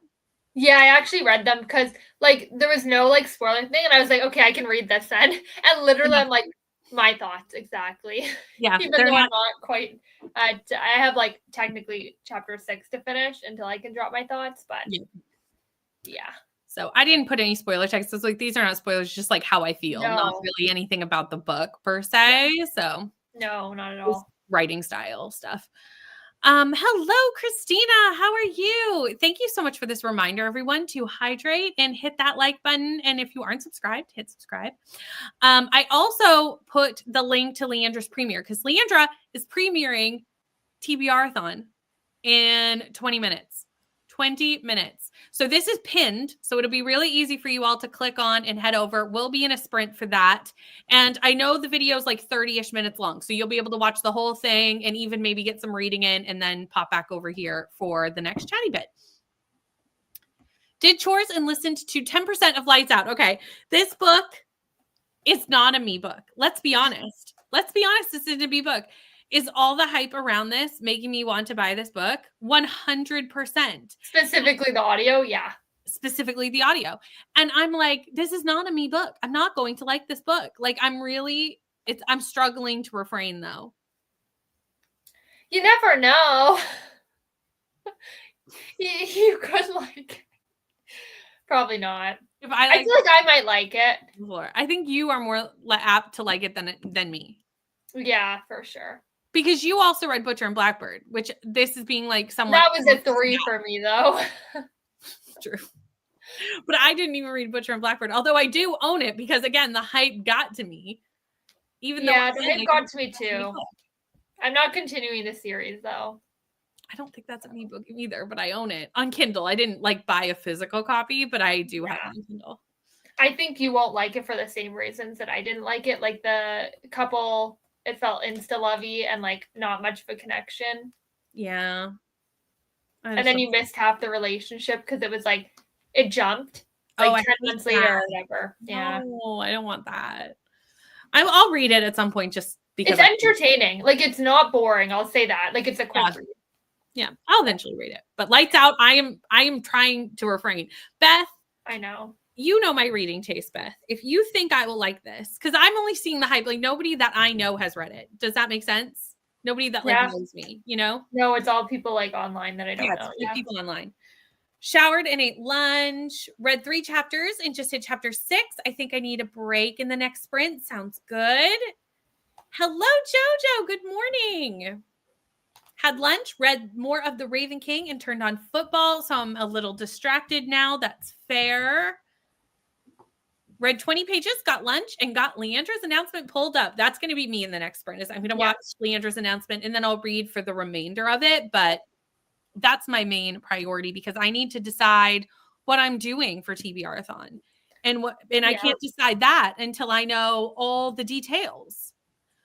Yeah, I actually read them because like there was no like spoiler thing, and I was like, okay, I can read this then. And literally, I'm like, my thoughts exactly. Yeah, even though I'm not quite. I have like technically chapter 6 to finish until I can drop my thoughts, but yeah. So I didn't put any spoiler texts. So like these are not spoilers, just like how I feel, not really anything about the book per se. So no, not at all. Writing style stuff. Hello, Christina. How are you? Thank you so much for this reminder, everyone, to hydrate and hit that like button. And if you aren't subscribed, hit subscribe. I also put the link to Leandra's premiere because Leandra is premiering TBR-thon in 20 minutes. 20 minutes. So this is pinned. So it'll be really easy for you all to click on and head over. We'll be in a sprint for that. And I know the video is like 30-ish minutes long. So you'll be able to watch the whole thing and even maybe get some reading in and then pop back over here for the next chatty bit. Did chores and listened to 10% of Lights Out. Okay. This book is not a me book. Let's be honest. This isn't a me book. Is all the hype around this making me want to buy this book? 100%. Specifically the audio? Yeah. Specifically the audio. And I'm like, this is not a me book. I'm not going to like this book. Like I'm struggling to refrain though. You never know. you could like probably not. I feel like I might like it. I think you are more apt to like it than me. Yeah, for sure. Because you also read Butcher and Blackbird, which this is being like somewhat. That was a 3 for me, though. True. But I didn't even read Butcher and Blackbird, although I do own it because, again, the hype got to me. The hype got to me, too. I'm not continuing the series, though. I don't think that's an ebook either, but I own it on Kindle. I didn't like buy a physical copy, but I do have it on Kindle. I think you won't like it for the same reasons that I didn't like it. Like the couple, it felt insta-lovey and like not much of a connection. Yeah. And then you missed half the relationship because it was like, it jumped like 10 months later or whatever. Yeah. No, I don't want that. I'll read it at some point just because it's entertaining. Like it's not boring. I'll say that. Like it's a quick read. Yeah, I'll eventually read it. But Lights Out, I am trying to refrain. Beth, I know. You know my reading taste, Beth. If you think I will like this, because I'm only seeing the hype, like nobody that I know has read it. Does that make sense? Nobody that like knows me, you know? No, it's all people like online that I don't know. Yeah, people online. Showered and ate lunch, read 3 chapters and just hit chapter 6. I think I need a break in the next sprint. Sounds good. Hello, Jojo. Good morning. Had lunch, read more of The Raven King and turned on football. So I'm a little distracted now. That's fair. Read 20 pages, got lunch, and got Leandra's announcement pulled up. That's going to be me in the next sprint. Is I'm going to watch Leandra's announcement and then I'll read for the remainder of it. But that's my main priority because I need to decide what I'm doing for TBR-a-thon. And I can't decide that until I know all the details.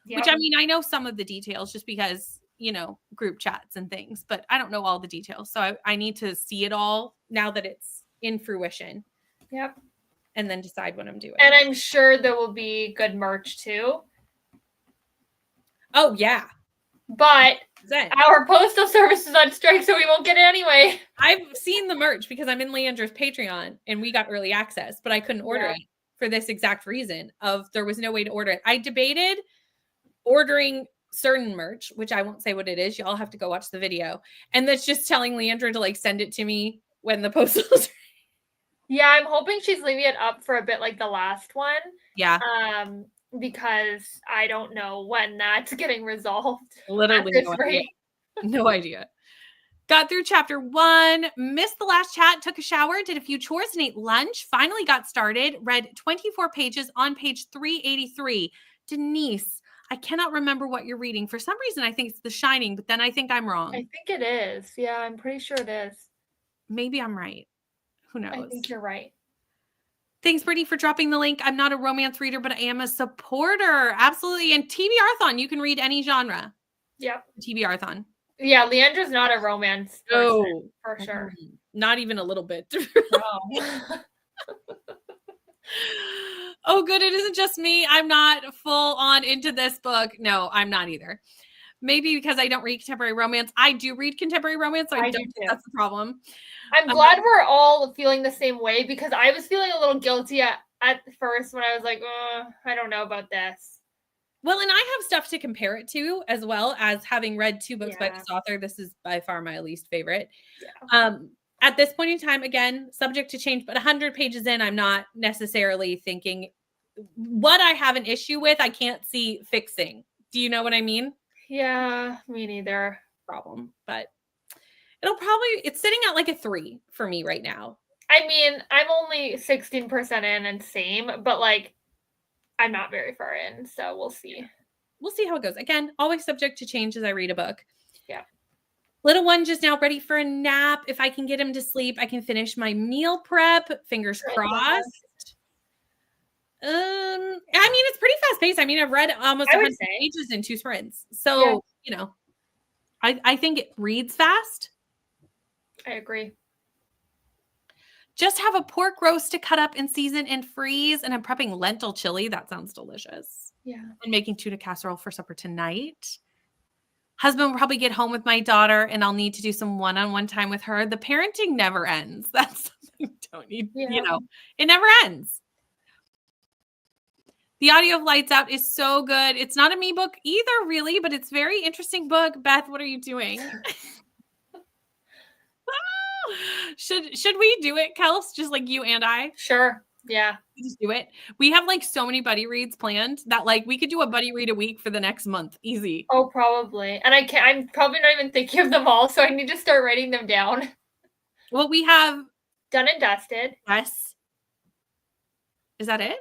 Which I mean, I know some of the details just because, you know, group chats and things, but I don't know all the details. So I need to see it all now that it's in fruition. Yep. And then decide what I'm doing. And I'm sure there will be good merch too. Oh, yeah. But our postal service is on strike, so we won't get it anyway. I've seen the merch because I'm in Leandra's Patreon and we got early access, but I couldn't order it for this exact reason of there was no way to order it. I debated ordering certain merch, which I won't say what it is. Y'all have to go watch the video. And that's just telling Leandra to like send it to me when the postal Yeah, I'm hoping she's leaving it up for a bit like the last one. Yeah. Because I don't know when that's getting resolved. Literally no idea. Got through chapter 1, missed the last chat, took a shower, did a few chores and ate lunch, finally got started, read 24 pages on page 383. Denise, I cannot remember what you're reading. For some reason, I think it's The Shining, but then I think I'm wrong. I think it is. Yeah, I'm pretty sure it is. Maybe I'm right. Who knows? I think you're right. Thanks, Brittany, for dropping the link. I'm not a romance reader, but I am a supporter. Absolutely. And TBR-a-thon, you can read any genre. Yep. TBR-a-thon. Yeah, Leandra's not a romance person, for sure. Not even a little bit. No. Oh, good. It isn't just me. I'm not full on into this book. No, I'm not either. Maybe because I don't read contemporary romance. I do read contemporary romance, so I don't think that's the problem. I'm glad we're all feeling the same way because I was feeling a little guilty at first when I was like, I don't know about this. Well, and I have stuff to compare it to as well as having read 2 books by this author. This is by far my least favorite. Yeah. At this point in time, again, subject to change, but 100 pages in, I'm not necessarily thinking what I have an issue with, I can't see fixing. Do you know what I mean? Yeah, me neither. Problem, but it's sitting at like a 3 for me right now. I mean, I'm only 16% in and same, but like I'm not very far in, so we'll see. We'll see how it goes. Again, always subject to change as I read a book. Yeah. Little one just now ready for a nap. If I can get him to sleep, I can finish my meal prep. Fingers crossed. I mean, it's pretty fast paced. I mean, I've read almost 100 pages in 2 sprints. So, you know, I think it reads fast. I agree. Just have a pork roast to cut up and season and freeze. And I'm prepping lentil chili. That sounds delicious. Yeah. And making tuna casserole for supper tonight. Husband will probably get home with my daughter and I'll need to do some one-on-one time with her. The parenting never ends. That's something you don't need, you know, it never ends. The audio of Lights Out is so good. It's not a me book either, really, but it's a very interesting book. Beth, what are you doing? Should we do it, Kels? Just like you and I? Sure. Yeah. Just do it. We have like so many buddy reads planned that like we could do a buddy read a week for the next month. Easy. Oh, probably. And I'm probably not even thinking of them all, so I need to start writing them down. Well, we have Done and Dusted. Yes. Is that it?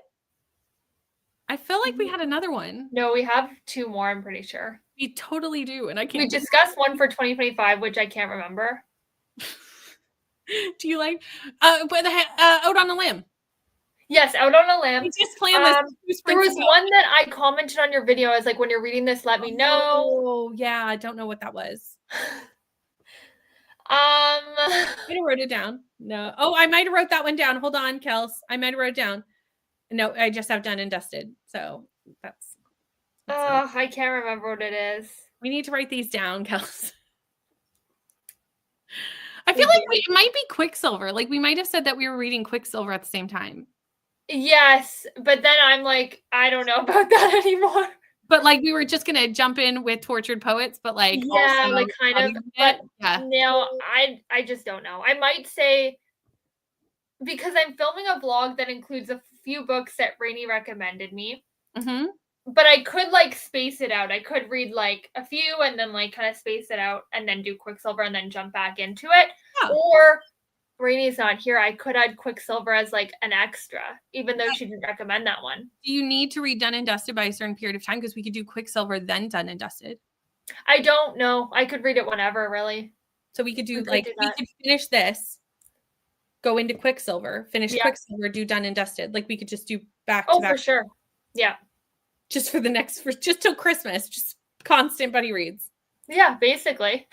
I feel like we had another one. No, we have 2 more, I'm pretty sure. We totally do, and I We can't. discussed one for 2025, which I can't remember. Do you like Out on a Limb? Yes, Out on a Limb. We just planned this. There was one that I commented on your video. I was like, when you're reading this, let me know. Oh, yeah. I don't know what that was. I might have wrote it down. No. Oh, I might have wrote that one down. Hold on, Kels. I might have wrote it down. No, I just have Done and Dusted. So that's I can't remember what it is. we need to write these down, Kels. I feel like it might be Quicksilver. Like we might have said that we were reading Quicksilver at the same time. Yes, but then I'm like, I don't know about that anymore. But like we were just gonna jump in with Tortured Poets, but like yeah, also like kind of. But yeah. No, I just don't know. I might say, because I'm filming a vlog that includes a few books that Rainey recommended me. Mm-hmm. But I could like space it out. I could read like a few and then like kind of space it out and then do Quicksilver and then jump back into it. Yeah. Or Rainey's not here. I could add Quicksilver as like an extra, even though she didn't recommend that one. Do you need to read Done and Dusted by a certain period of time? Because we could do Quicksilver, then Done and Dusted. I don't know. I could read it whenever, really. So we could do we could finish this, go into Quicksilver, finish Quicksilver, do Done and Dusted. Like we could just do back to back. Oh, for sure. Yeah. Just for the next, just till Christmas, just constant buddy reads. Yeah, basically.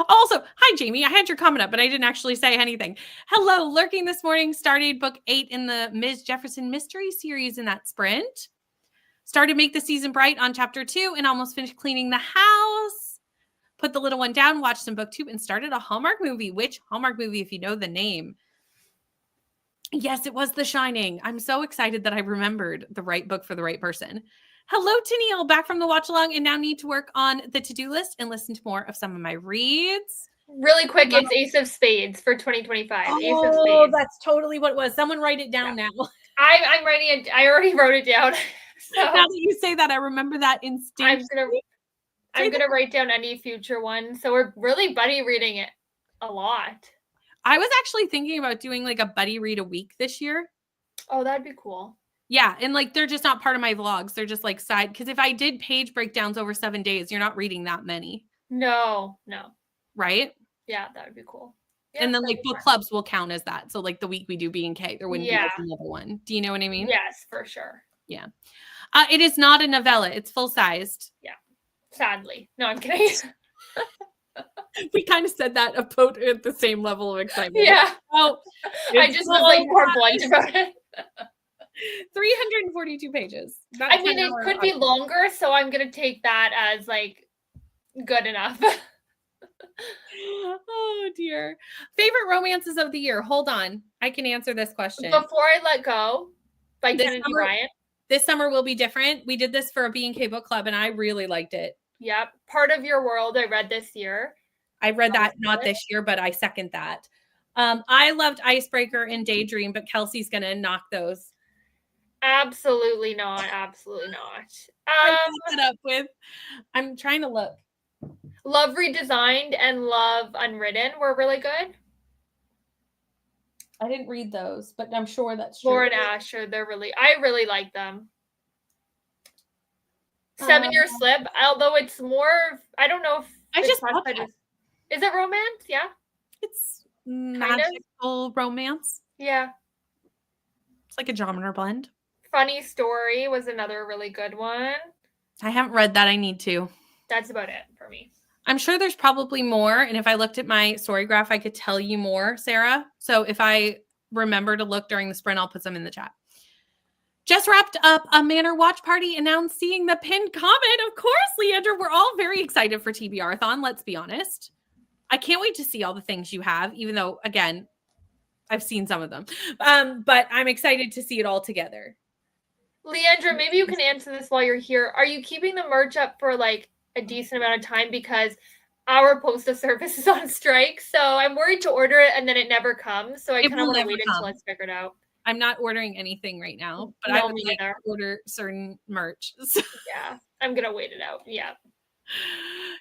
Also, hi, Jamie. I had your comment up, but I didn't actually say anything. Hello, lurking this morning. Started book 8 in the Ms. Jefferson mystery series in that sprint. Started Make the Season Bright on chapter 2 and almost finished cleaning the house. Put the little one down, watched some booktube, and started a Hallmark movie. Which Hallmark movie, if you know the name? Yes, it was The Shining. I'm so excited that I remembered the right book for the right person. Hello, Tennille, back from the watch along and now need to work on the to-do list and listen to more of some of my reads. Really quick, it's Ace of Spades for 2025. Oh, Ace of Spades. That's totally what it was. Someone write it down now. I'm writing it. I already wrote it down. So now that you say that, I remember that instinctively. I'm gonna write down any future one. So we're really buddy reading it a lot. I was actually thinking about doing like a buddy read a week this year. Oh, that'd be cool. Yeah. And like, they're just not part of my vlogs. They're just like side. Because if I did page breakdowns over 7 days, you're not reading that many. No. Right? Yeah, that would be cool. Yeah, and then like book clubs will count as that. So like the week we do B&K, there wouldn't be like another one. Do you know what I mean? Yes, for sure. Yeah. It is not a novella. It's full sized. Yeah. Sadly. No, I'm kidding. We kind of said that about at the same level of excitement. Yeah. Oh, I just was like more blunt about it. 342 pages. I mean, it could be longer, so I'm gonna take that as like good enough. Oh dear. Favorite romances of the year. Hold on. I can answer this question. Before I Let Go by Kennedy Bryant. This summer will be different. We did this for a B&K book club and I really liked it. Yep. Part of Your World I read this year. I read that not this year, but I second that. I loved Icebreaker and Daydream, but Kelsey's going to knock those. Absolutely not. Absolutely not. I'm trying to look. Love Redesigned and Love Unwritten were really good. I didn't read those, but I'm sure that's true. Laura and Asher, I really like them. 7 Year Slip, although it's more, I don't know if is it romance? Yeah. It's magical romance. Yeah. It's like a genre blend. Funny Story was another really good one. I haven't read that. I need to. That's about it for me. I'm sure there's probably more. And if I looked at my story graph, I could tell you more, Sarah. So if I remember to look during the sprint, I'll put some in the chat. Just wrapped up a Manor watch party and now seeing the pinned comment. Of course, Leandra, we're all very excited for TBR-a-thon. Let's be honest. I can't wait to see all the things you have, even though, again, I've seen some of them. But I'm excited to see it all together. Leandra, maybe you can answer this while you're here. Are you keeping the merch up for like a decent amount of time? Because our postal service is on strike. So I'm worried to order it and then it never comes. So I kind of want to wait until it's figured out. I'm not ordering anything right now, but no, I would like to order certain merch. Yeah, I'm going to wait it out. Yeah.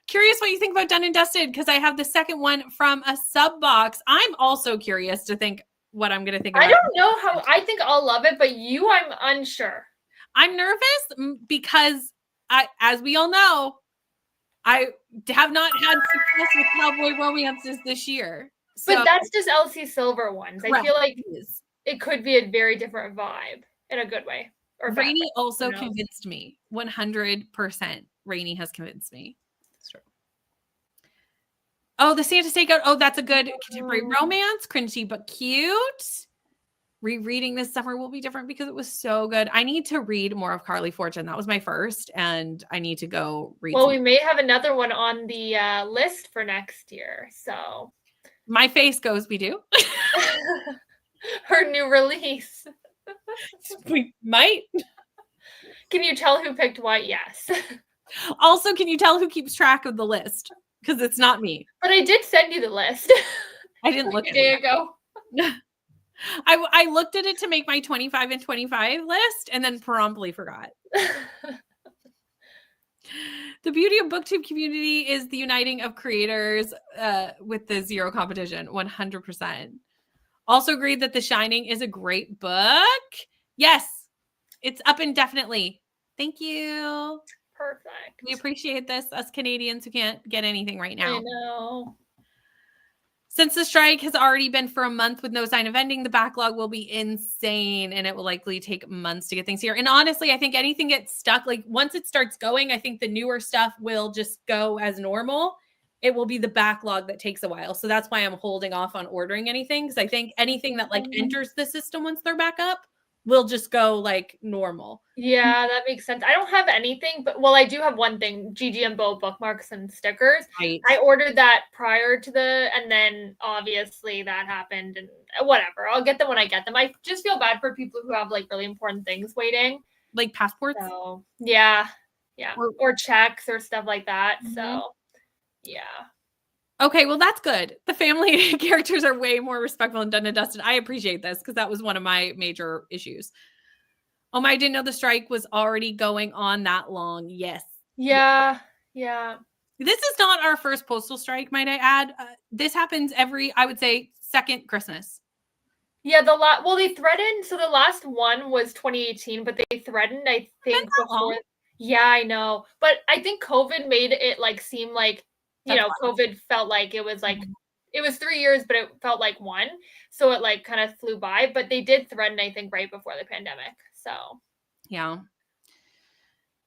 Curious what you think about Done and Dusted, because I have the second one from a sub box. I'm also curious to think what I'm going to think about. I don't know how, I think I'll love it, but I'm unsure. I'm nervous because as we all know, I have not had success with cowboy romances this year. So, but that's just LC Silver ones. correct. I feel like it could be a very different vibe in a good way. Or Rainy way, also convinced me. 100%. Rainy has convinced me. That's true. Oh, the Santa Stakeout. Oh, that's a good contemporary romance. Cringy but cute. Rereading this summer will be different because it was so good. I need to read more of Carly Fortune. That was my first, and I need to go read. Well, we may have another one on the list for next year. So my face goes, we do. Her new release. We might. Can you tell who picked what? Yes. Also, can you tell who keeps track of the list? Because it's not me. But I did send you the list. I didn't look at it. A day ago. I looked at it to make my 25 and 25 list and then promptly forgot. The beauty of Booktube community is the uniting of creators with the zero competition, 100%. Also agreed that The Shining is a great book. Yes, it's up indefinitely. Thank you. Perfect. We appreciate this, us Canadians who can't get anything right now. I know. Since the strike has already been for a month with no sign of ending, the backlog will be insane and it will likely take months to get things here. And honestly, I think anything gets stuck. Like once it starts going, I think the newer stuff will just go as normal. It will be the backlog that takes a while. So that's why I'm holding off on ordering anything. Because I think anything that like enters the system once they're back up will just go like normal. Yeah, that makes sense. I don't have anything, but well, I do have one thing, GG and Bo bookmarks and stickers. Right. I ordered that prior to and then obviously that happened and whatever. I'll get them when I get them. I just feel bad for people who have like really important things waiting. Like passports? So, yeah. Yeah. Or checks or stuff like that. Mm-hmm. So, yeah. Okay, well, that's good. The family characters are way more respectful and done and dusted. I appreciate this because that was one of my major issues. Oh my, I didn't know the strike was already going on that long. Yes. Yeah. Yeah. This is not our first postal strike, might I add. This happens every, I would say, second Christmas. Yeah, they threatened. So the last one was 2018, but they threatened, I think, before. Yeah, I know. But I think COVID made it like seem like, COVID felt like it was like, it was 3 years, but it felt like one. So it like kind of flew by. But they did threaten, I think, right before the pandemic. So. Yeah.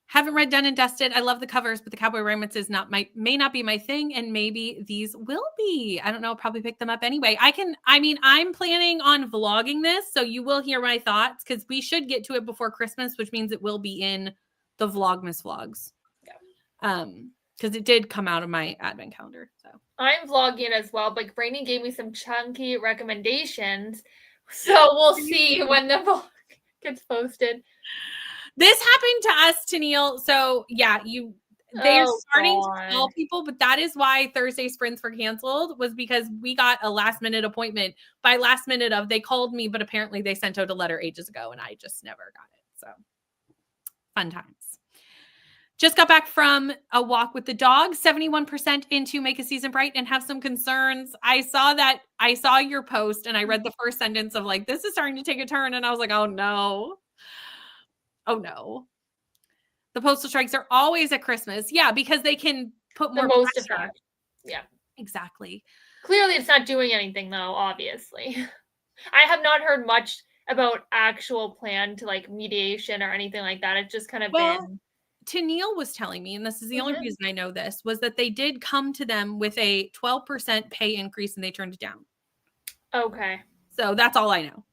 Haven't read Done and Dusted. I love the covers, but the cowboy romances may not be my thing, and maybe these will be. I don't know. I'll probably pick them up anyway. I'm planning on vlogging this, so you will hear my thoughts because we should get to it before Christmas, which means it will be in the Vlogmas vlogs. Yeah. Because it did come out of my advent calendar. So I'm vlogging as well, but Brainy gave me some chunky recommendations, so we'll see when the vlog gets posted. This happened to us, Tennille. So yeah, they're starting to call people, but that is why Thursday sprints were canceled, was because we got a last minute appointment. By last minute they called me, but apparently they sent out a letter ages ago and I just never got it. So fun times. Just got back from a walk with the dog, 71% into Make a Season Bright and have some concerns. I saw your post and I read the first sentence of like, this is starting to take a turn. And I was like, oh no. Oh no. The postal strikes are always at Christmas. Yeah, because they can put more most effect. Yeah. Exactly. Clearly it's not doing anything though, obviously. I have not heard much about actual plan to like mediation or anything like that. It's just kind of been. Tennille was telling me, and this is the only reason I know this, was that they did come to them with a 12% pay increase and they turned it down. Okay. So that's all I know.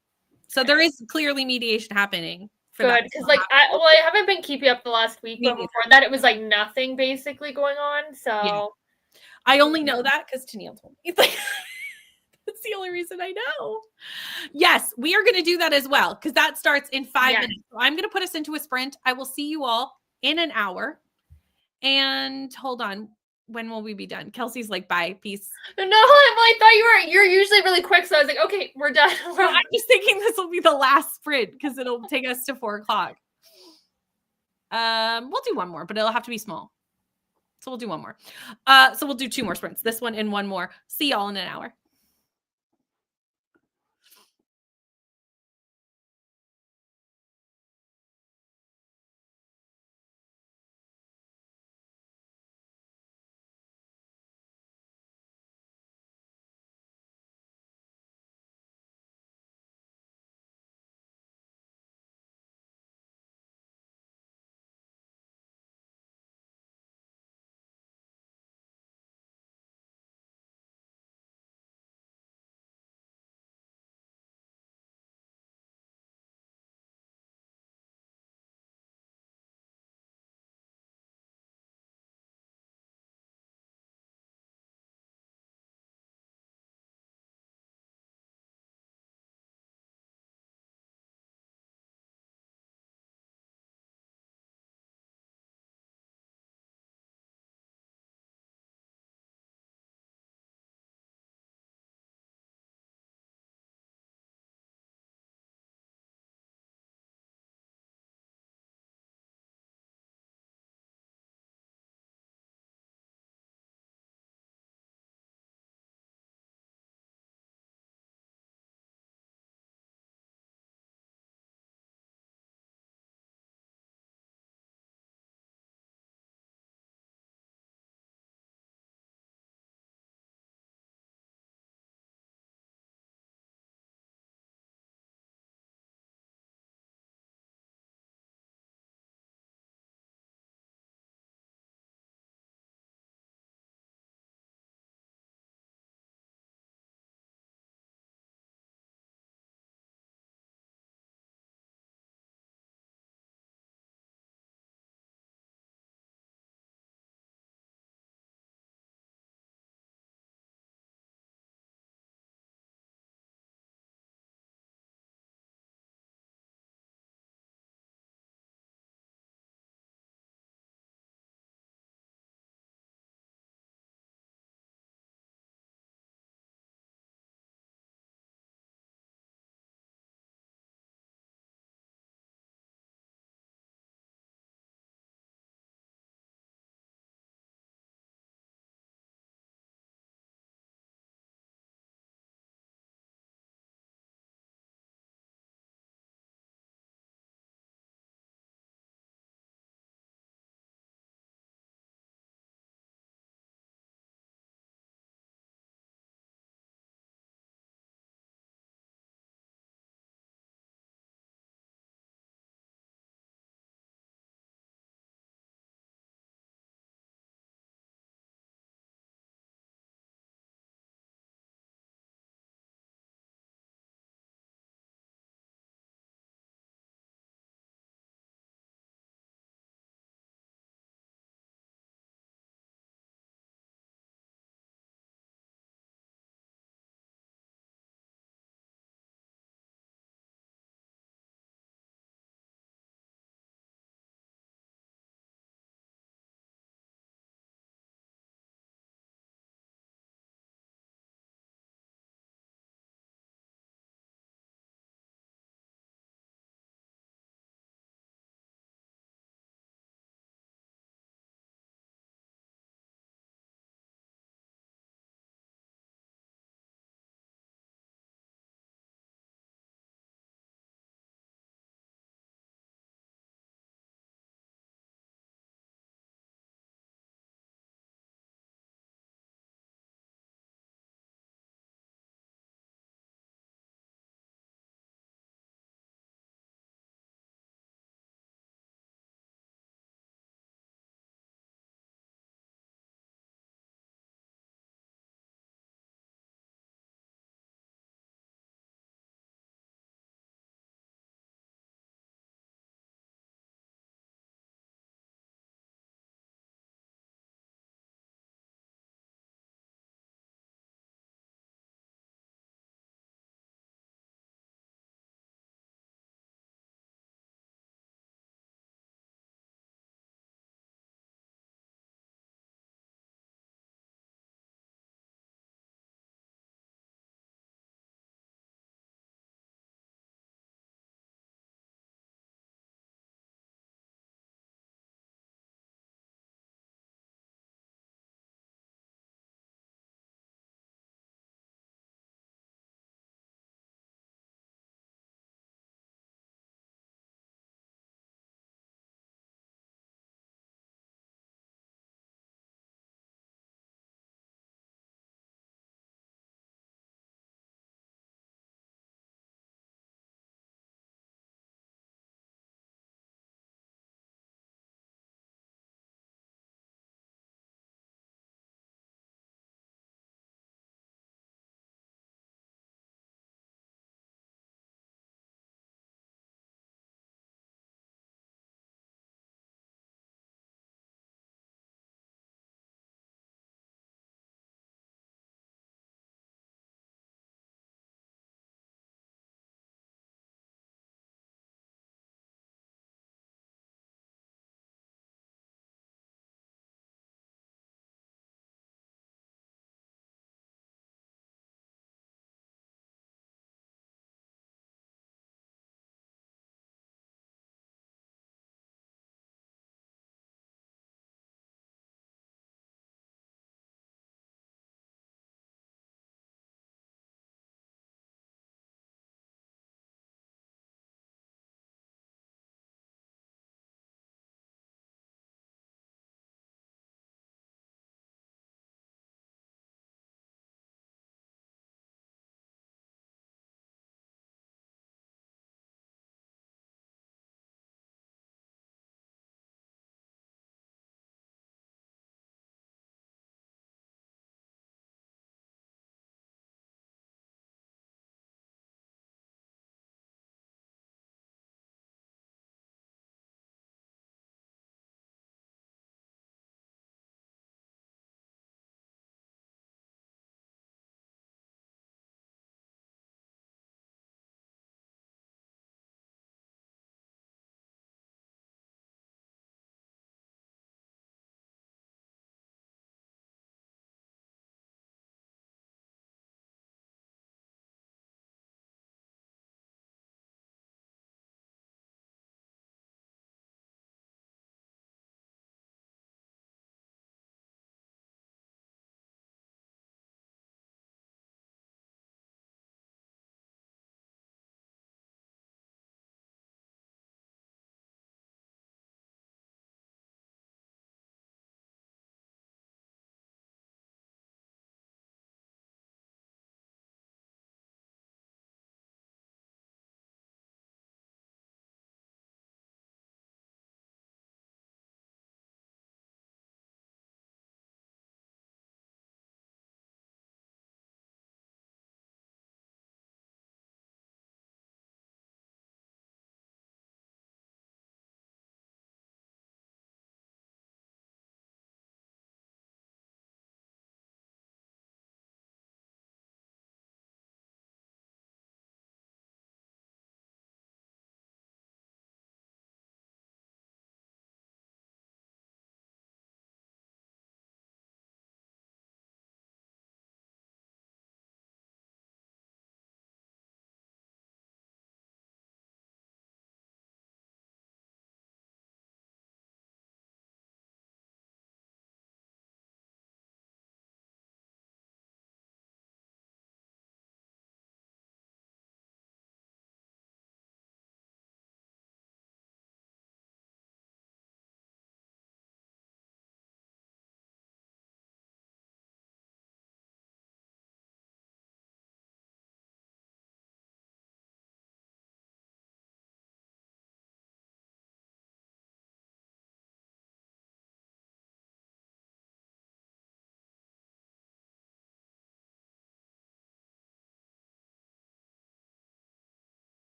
So there is clearly mediation happening. Good, because like I haven't been keeping up the last week, but before that it was like nothing basically going on. So yeah. I only know that because Tennille told me. That's the only reason I know. Yes, we are going to do that as well because that starts in 5 minutes. So I'm going to put us into a sprint. I will see you all in an hour. And hold on. When will we be done? Kelsey's like, bye, peace. No, I thought you're usually really quick. So I was like, okay, we're done. I'm just thinking this will be the last sprint because it'll take us to 4:00. We'll do one more, but it'll have to be small. So we'll do one more. So we'll do 2 more sprints. This one and one more. See y'all in an hour.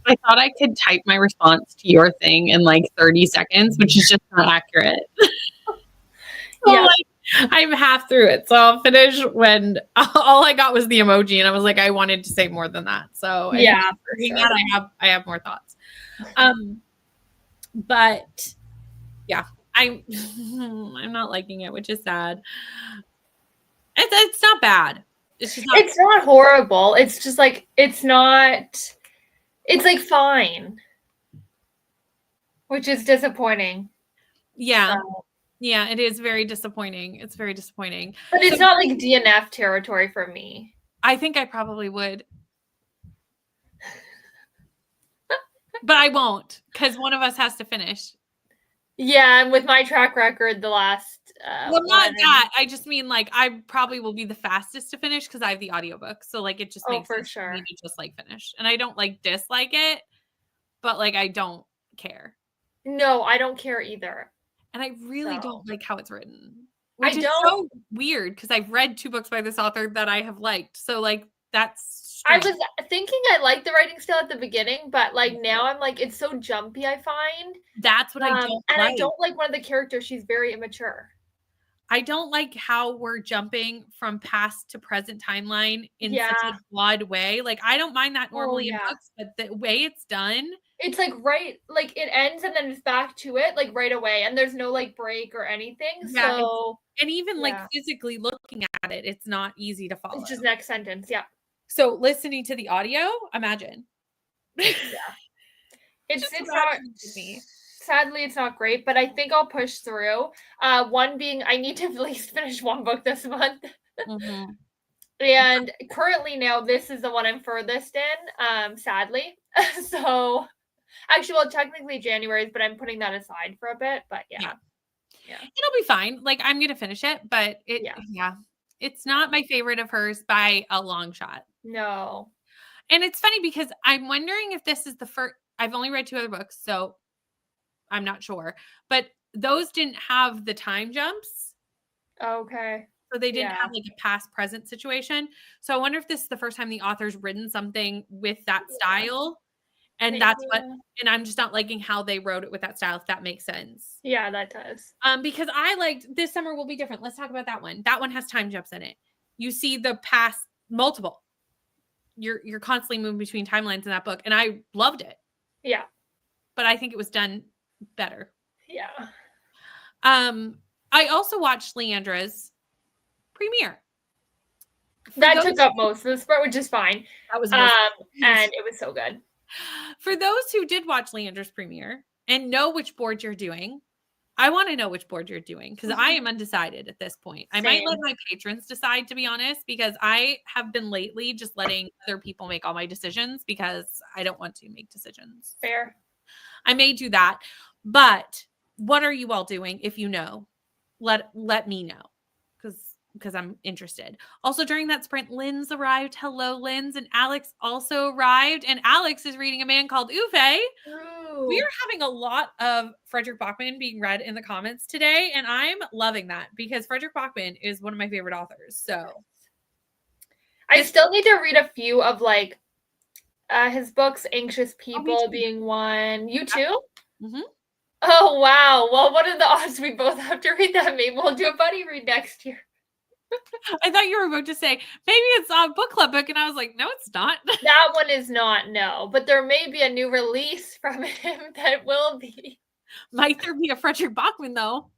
I thought I could type my response to your thing in like 30 seconds, which is just not accurate. So, Yeah. I'm half through it, so I'll finish when all I got was the emoji, and I was like, I wanted to say more than that. So Yeah, for reading sure. that, I have more thoughts. But yeah, I'm not liking it, which is sad. It's not bad. It's just not. It's not horrible. It's just like it's not. It's like fine, which is disappointing. Yeah. So. Yeah, it is very disappointing. It's very disappointing. But it's not like DNF territory for me. I think I probably would. But I won't, because one of us has to finish. Yeah, and with my track record, the last well, not that. I just mean like I probably will be the fastest to finish because I have the audiobook. So like it just makes for sense sure. for me to just like finish. And I don't like dislike it, but like I don't care. No, I don't care either. And I really don't like how it's written. Which is so weird because I've read 2 books by this author that I have liked. So like that's strange. I was thinking I liked the writing style at the beginning, but like now I'm like it's so jumpy, I find. That's what I don't and like. I don't like one of the characters, she's very immature. I don't like how we're jumping from past to present timeline in such a broad way. Like I don't mind that normally in books, but the way it's done, it's like like it ends and then it's back to it like right away, and there's no like break or anything. Yeah, so and even like physically looking at it, it's not easy to follow. It's just next sentence, yeah. So listening to the audio, imagine. Yeah. It's not. Sadly, it's not great, but I think I'll push through. One being I need to at least finish one book this month. And currently now this is the one I'm furthest in, sadly. So actually, well, technically January's, but I'm putting that aside for a bit. But yeah. It'll be fine. Like I'm gonna finish it, but it's not my favorite of hers by a long shot. No. And it's funny because I'm wondering if this is the first. I've only read 2 other books, so I'm not sure. But those didn't have the time jumps. Okay. So they didn't have like a past present situation. So I wonder if this is the first time the author's written something with that style. And that's what, and I'm just not liking how they wrote it with that style, if that makes sense. Yeah, that does. Because I liked This Summer Will Be Different. Let's talk about that one. That one has time jumps in it. You see the past multiple. You're constantly moving between timelines in that book, and I loved it. Yeah. But I think it was done better. Yeah. I also watched Leandra's premiere. That took up most of this part, which is fine. That was and it was so good. For those who did watch Leandra's premiere and know which board you're doing, I want to know which board you're doing because I am undecided at this point. I might let my patrons decide, to be honest, because I have been lately just letting other people make all my decisions because I don't want to make decisions. Fair. I may do that. But what are you all doing? If you know, let me know because I'm interested. Also, during that sprint, Lynn's arrived. Hello, Lynn's. And Alex also arrived. And Alex is reading A Man Called Uwe. Ooh. We are having a lot of Frederick Bachman being read in the comments today. And I'm loving that because Frederick Bachman is one of my favorite authors. So I still need to read a few of like his books, Anxious People being one. You too? Mm-hmm. Oh, wow. Well, what are the odds we both have to read that? Maybe we'll do a buddy read next year. I thought you were about to say, maybe it's a book club book. And I was like, no, it's not. That one is not, no. But there may be a new release from him that will be. Might there be a Frederick Bachman, though?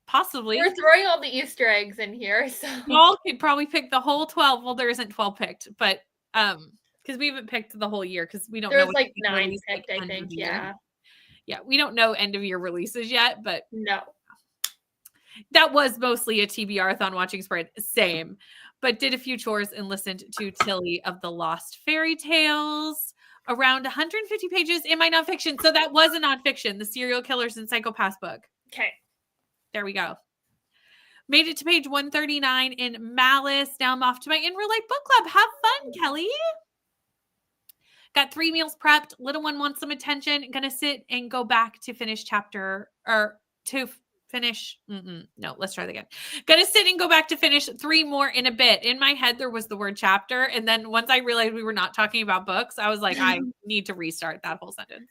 Possibly. We're throwing all the Easter eggs in here. So y'all could probably pick the whole 12. Well, there isn't 12 picked, but because we haven't picked the whole year because we don't know. There's like 9 picked, I think. Yeah. Yeah, we don't know end of year releases yet, but no. That was mostly a TBR-a-thon watching spread. Same. But did a few chores and listened to Tilly of the Lost Fairy Tales. Around 150 pages in my nonfiction. So that was a nonfiction, the Serial Killers and Psychopaths book. Okay. There we go. Made it to page 139 in Malice. Now I'm off to my In Real Life Book Club. Have fun, Kelly. Got 3 meals prepped. Little one wants some attention. Gonna sit and go back to finish chapter or to Finish. No, let's try that again. Gonna sit and go back to finish 3 more in a bit. In my head, there was the word chapter. And then once I realized we were not talking about books, I was like, I need to restart that whole sentence.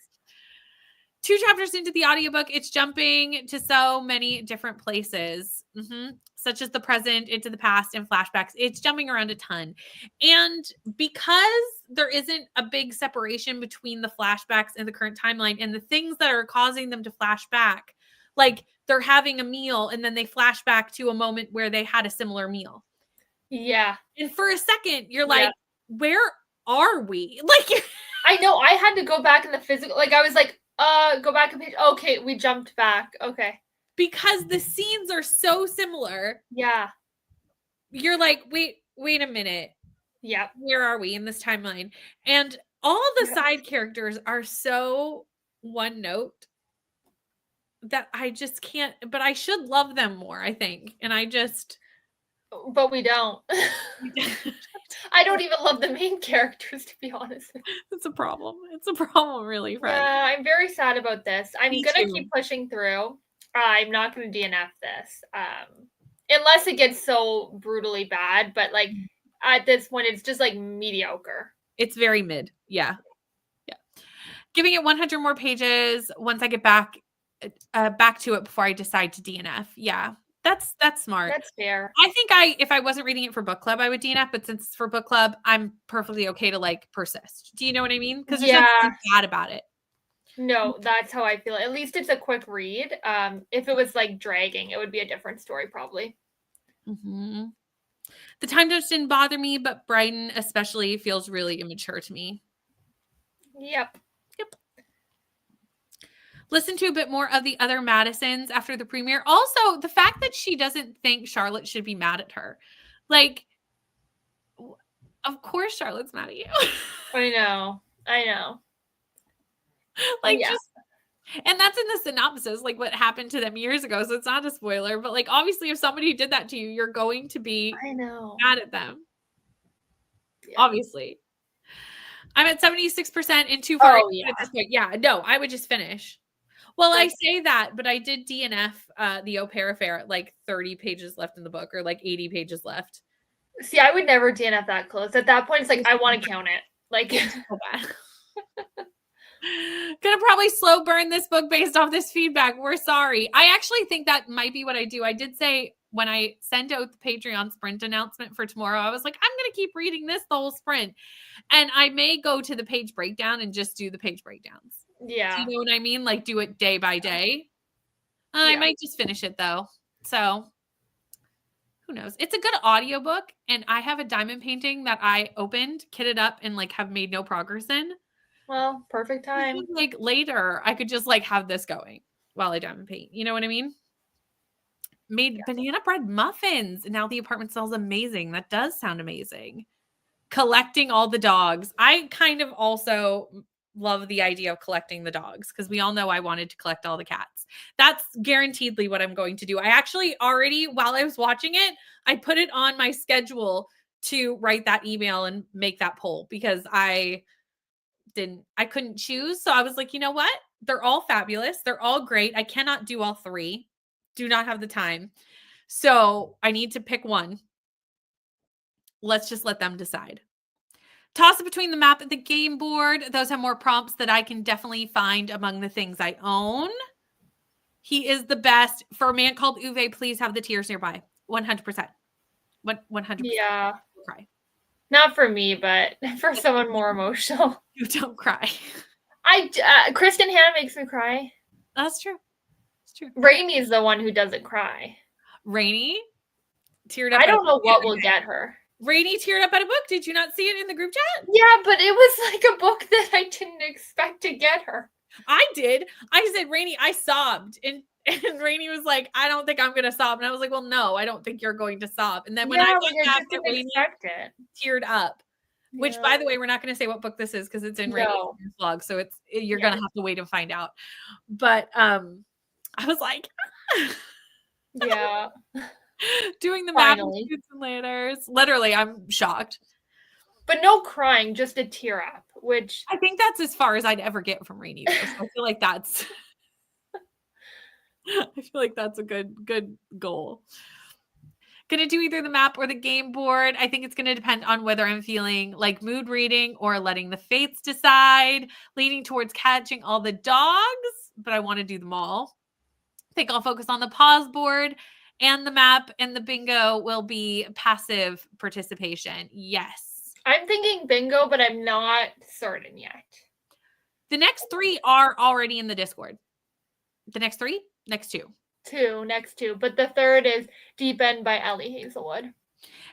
2 chapters into the audiobook, it's jumping to so many different places, such as the present, into the past, and flashbacks. It's jumping around a ton. And because there isn't a big separation between the flashbacks and the current timeline and the things that are causing them to flash back, like they're having a meal and then they flash back to a moment where they had a similar meal. Yeah. And for a second, you're like, where are we? Like, I know. I had to go back in the physical. Like, I was like, go back a page. Okay, we jumped back. Okay. Because the scenes are so similar. Yeah. You're like, wait a minute. Yeah. Where are we in this timeline? And all the side characters are so one note that I just can't, but I should love them more, I think. And I just. But we don't. I don't even love the main characters, to be honest. It's a problem. It's a problem, really, friend. Yeah, I'm very sad about this. I'm going to keep pushing through. I'm not going to DNF this. Unless it gets so brutally bad. But, like, at this point, it's just, like, mediocre. It's very mid. Yeah. Giving it 100 more pages once I get back to it before I decide to DNF. Yeah. That's smart. That's fair. I think if I wasn't reading it for book club, I would DNF, but since it's for book club, I'm perfectly okay to like persist. Do you know what I mean? Because there's nothing bad about it. No, that's how I feel. At least it's a quick read. If it was like dragging, it would be a different story probably. The time jumps didn't bother me, but Brighton especially feels really immature to me. Yep. Listen to a bit more of the other Madisons after the premiere. Also, the fact that she doesn't think Charlotte should be mad at her. Like, of course Charlotte's mad at you. I know. Like, and that's in the synopsis, like what happened to them years ago. So it's not a spoiler, but like, obviously if somebody did that to you, you're going to be mad at them. Yeah. Obviously. I'm at 76% and too far at this point. Yeah, no, I would just finish. Well, I say that, but I did DNF the Au Pair Affair at like 30 pages left in the book or like 80 pages left. See, I would never DNF that close. At that point, it's like, I want to count it. Like, so bad. Gonna probably slow burn this book based off this feedback. We're sorry. I actually think that might be what I do. I did say when I sent out the Patreon sprint announcement for tomorrow, I was like, I'm going to keep reading this the whole sprint. And I may go to the page breakdown and just do the page breakdowns. Yeah. Do you know what I mean? Like do it day by day. I might just finish it though. So who knows? It's a good audiobook. And I have a diamond painting that I opened, kitted up, and like have made no progress in. Well, perfect time. Like later, I could just like have this going while I diamond paint. You know what I mean? Made banana bread muffins. And now the apartment smells amazing. That does sound amazing. Collecting all the dogs. I kind of also love the idea of collecting the dogs because we all know I wanted to collect all the cats. That's guaranteedly what I'm going to do. I actually already, while I was watching it, I put it on my schedule to write that email and make that poll because I couldn't choose. So I was like, you know what? They're all fabulous. They're all great. I cannot do all 3. Do not have the time. So I need to pick one. Let's just let them decide. Toss it between the map and the game board. Those have more prompts that I can definitely find among the things I own. He is the best. For a man called Uwe, please have the tears nearby. 100%. 100%. Yeah. Cry. Not for me, but for someone more emotional. You don't cry. Kristen Hannah makes me cry. That's true. It's true. Rainey is the one who doesn't cry. Rainey teared up. I don't know what will get her. Rainey teared up at a book. Did you not see it in the group chat? Yeah, but it was like a book that I didn't expect to get her. I did. I said, Rainey, I sobbed. And Rainey was like, I don't think I'm going to sob. And I was like, well, no, I don't think you're going to sob. And then when I went back to Rainey, teared up. Which, by the way, we're not going to say what book this is because it's in Rainey's vlog. So you're going to have to wait and find out. But I was like, yeah. Doing the math and letters. Literally, I'm shocked. But no crying, just a tear up, which I think that's as far as I'd ever get from Rainey. So I feel like that's I feel like that's a good goal. Gonna do either the map or the game board. I think it's gonna depend on whether I'm feeling like mood reading or letting the fates decide. Leaning towards catching all the dogs, but I want to do them all. I think I'll focus on the pause board, and the map and the bingo will be passive participation. Yes. I'm thinking bingo, but I'm not certain yet. The next 3 are already in the Discord. The next 3? Next 2. Next two. But the third is Deep End by Ellie Hazelwood.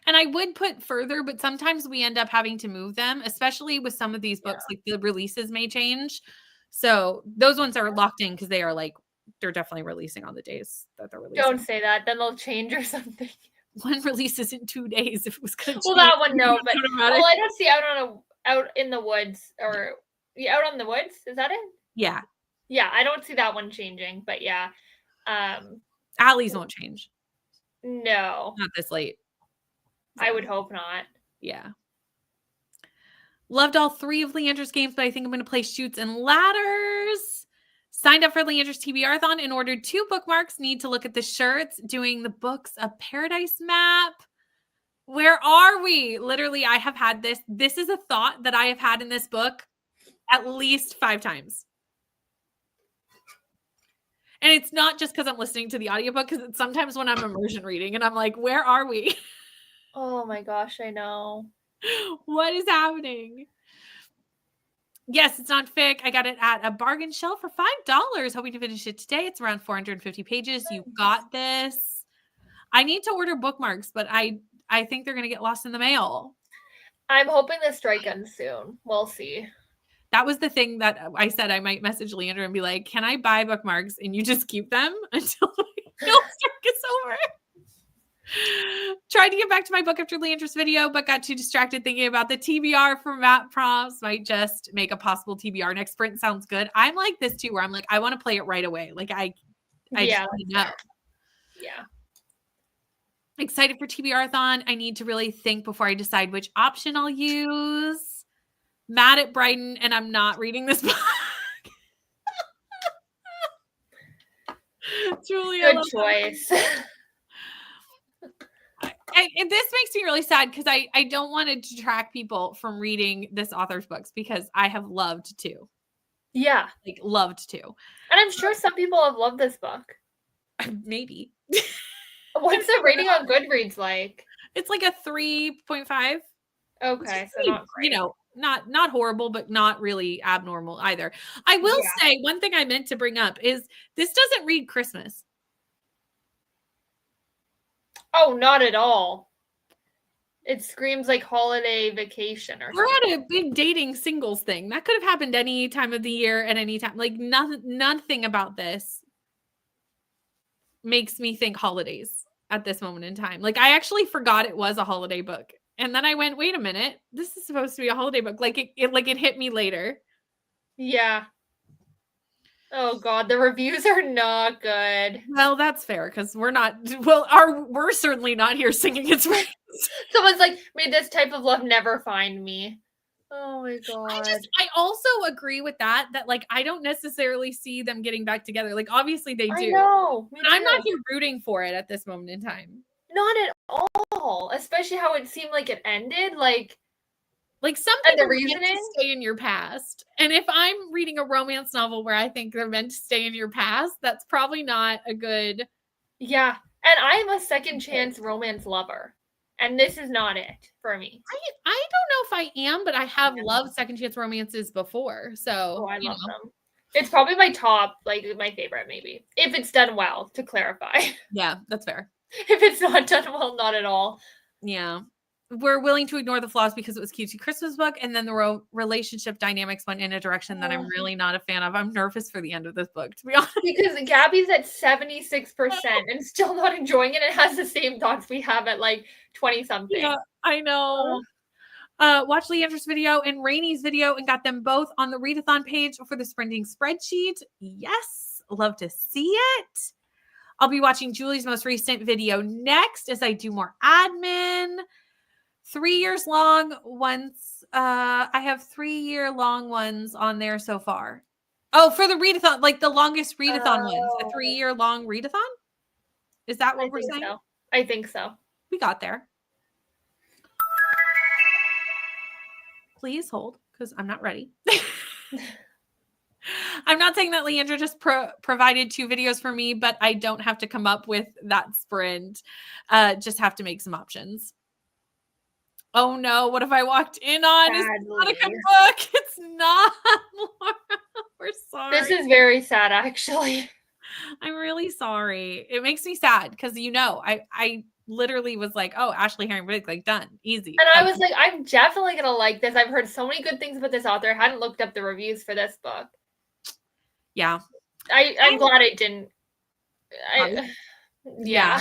And I would put further, but sometimes we end up having to move them, especially with some of these books, like the releases may change. So those ones are locked in because they are like, they're definitely releasing on the days that they're releasing. Don't say that. Then they'll change or something. One releases in 2 days if it was going to Well, that one, no. But I don't see Out in the Woods or Out on the Woods. Is that it? Yeah. Yeah, I don't see that one changing, but yeah. Allie's won't change. No. Not this late. I would hope not. Yeah. Loved all 3 of Leandra's games, but I think I'm going to play Chutes and Ladders. Signed up for Leandra's TBR-thon and ordered 2 bookmarks. Need to look at the shirts. Doing the Books of Paradise map. Where are we? Literally, I have had this. This is a thought that I have had in this book at least 5 times. And it's not just because I'm listening to the audiobook, because it's sometimes when I'm immersion reading and I'm like, where are we? Oh my gosh, I know. What is happening? Yes, it's not fic. I got it at a bargain shelf for $5. Hoping to finish it today. It's around 450 pages. You got this. I need to order bookmarks, but I think they're going to get lost in the mail. I'm hoping the strike ends soon. We'll see. That was the thing that I said I might message Leandra and be like, can I buy bookmarks and you just keep them until the strike is over? Tried to get back to my book after Leandra's video, but got too distracted thinking about the TBR for map prompts. Might just make a possible TBR next sprint. Sounds good. I'm like this too, where I'm like, I want to play it right away. Like I just know. Yeah. Excited for TBR-thon. I need to really think before I decide which option I'll use. Mad at Brighton, and I'm not reading this book. Julia, good choice. And this makes me really sad because I don't want to detract people from reading this author's books because I have loved to. Yeah. Like, loved to. And I'm sure some people have loved this book. Maybe. What's the rating on Goodreads like? It's like a 3.5. Okay, so not great. You know, not horrible, but not really abnormal either. I will say one thing I meant to bring up is this doesn't read Christmas. Oh, not at all. It screams like holiday vacation or We're something. at a big dating singles thing. That could have happened any time of the year at any time. Like nothing about this makes me think holidays at this moment in time. Like I actually forgot it was a holiday book. And then I went, wait a minute, this is supposed to be a holiday book. Like it hit me later. Yeah. Oh God, the reviews are not good. Well, that's fair because we're certainly not here singing its praises. Someone's like, may this type of love never find me. Oh my God. I also agree with that like I don't necessarily see them getting back together. Like obviously they do. I know. But I'm not here rooting for it at this moment in time. Not at all. Especially how it seemed like it ended. Like some people are meant to stay in your past. And if I'm reading a romance novel where I think they're meant to stay in your past, that's probably not a good. Yeah. And I am a second chance romance lover. And this is not it for me. I don't know if I am, but I have loved second chance romances before. So I love them. It's probably my top, like my favorite, maybe. If it's done well, to clarify. Yeah, that's fair. If it's not done well, not at all. Yeah. We're willing to ignore the flaws because it was a cutesy Christmas book, and then the relationship dynamics went in a direction that I'm really not a fan of. I'm nervous for the end of this book, to be honest. Because Gabby's at 76% and still not enjoying it. It has the same thoughts we have at like 20-something. Yeah, I know. Watch Leandra's video and Rainy's video and got them both on the readathon page for the sprinting spreadsheet. Yes, love to see it. I'll be watching Julie's most recent video next as I do more admin. 3 years long once. I have 3 year long ones on there so far. Oh, for the readathon, like the longest readathon ones, a Oh, 3-year long readathon? Is that I what we're think saying? so. I think so. We got there. Please hold, because I'm not ready. I'm not saying that Leandra just provided 2 videos for me, but I don't have to come up with that sprint. Just have to make some options. Oh no, what have I walked in on? Is not a good Sadly. book. It's not, Laura. We're sorry. This is very sad, actually. I'm really sorry. It makes me sad because I literally was like, oh, Ashley Herring Big, like done, easy. And I was like, I'm definitely gonna like this. I've heard so many good things about this author. I hadn't looked up the reviews for this book. Yeah. I'm glad I didn't. Yeah.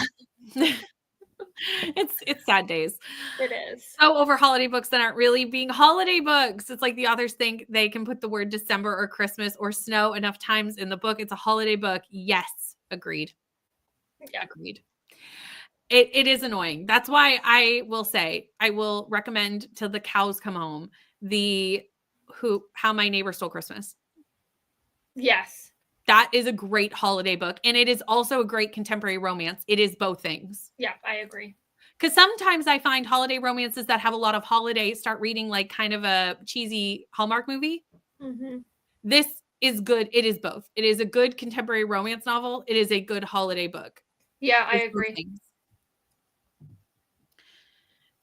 It's sad days. It is. So over holiday books that aren't really being holiday books. It's like the authors think they can put the word December or Christmas or snow enough times in the book. It's a holiday book. Yes. Agreed. Yeah. Agreed. It is annoying. That's why I will say, I will recommend Till the Cows Come Home, How My Neighbor Stole Christmas. Yes. That is a great holiday book. And it is also a great contemporary romance. It is both things. Yeah, I agree. Because sometimes I find holiday romances that have a lot of holidays start reading like kind of a cheesy Hallmark movie. Mm-hmm. This is good. It is both. It is a good contemporary romance novel. It is a good holiday book. Yeah, I It's both agree. things.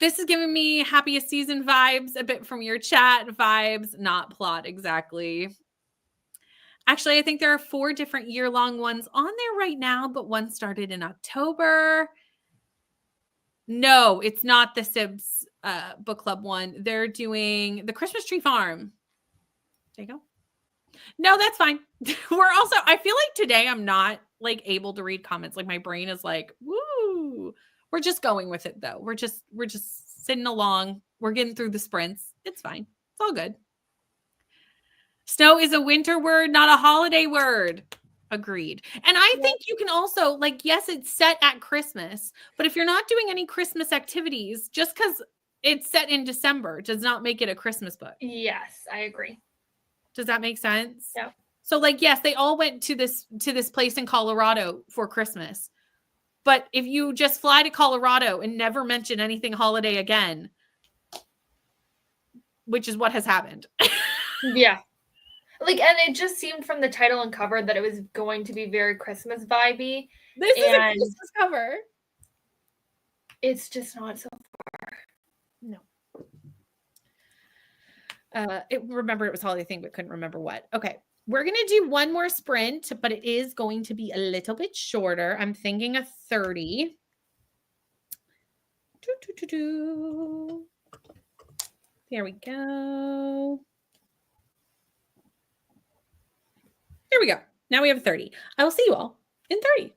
This is giving me happiest season vibes, a bit from your chat vibes, not plot exactly. Actually, I think there are 4 different year-long ones on there right now, but one started in October. No, it's not the Sibs book club one. They're doing the Christmas Tree Farm. There you go. No, that's fine. I feel like today I'm not like able to read comments. Like my brain is like, woo. We're just going with it though. We're just sitting along. We're getting through the sprints. It's fine. It's all good. Snow is a winter word, not a holiday word. Agreed. And I think you can also, like, yes, it's set at Christmas, but if you're not doing any Christmas activities, just because it's set in December does not make it a Christmas book. Yes, I agree. Does that make sense? Yeah. So, like, yes, they all went to this place in Colorado for Christmas. But if you just fly to Colorado and never mention anything holiday again, which is what has happened. Yeah. Like, and it just seemed from the title and cover that it was going to be very Christmas vibey. This is a Christmas cover. It's just not so far. No. Remember it was holiday thing, but couldn't remember what. Okay. We're going to do one more sprint, but it is going to be a little bit shorter. I'm thinking a 30. There we go. There we go. Now we have 30. I will see you all in 30.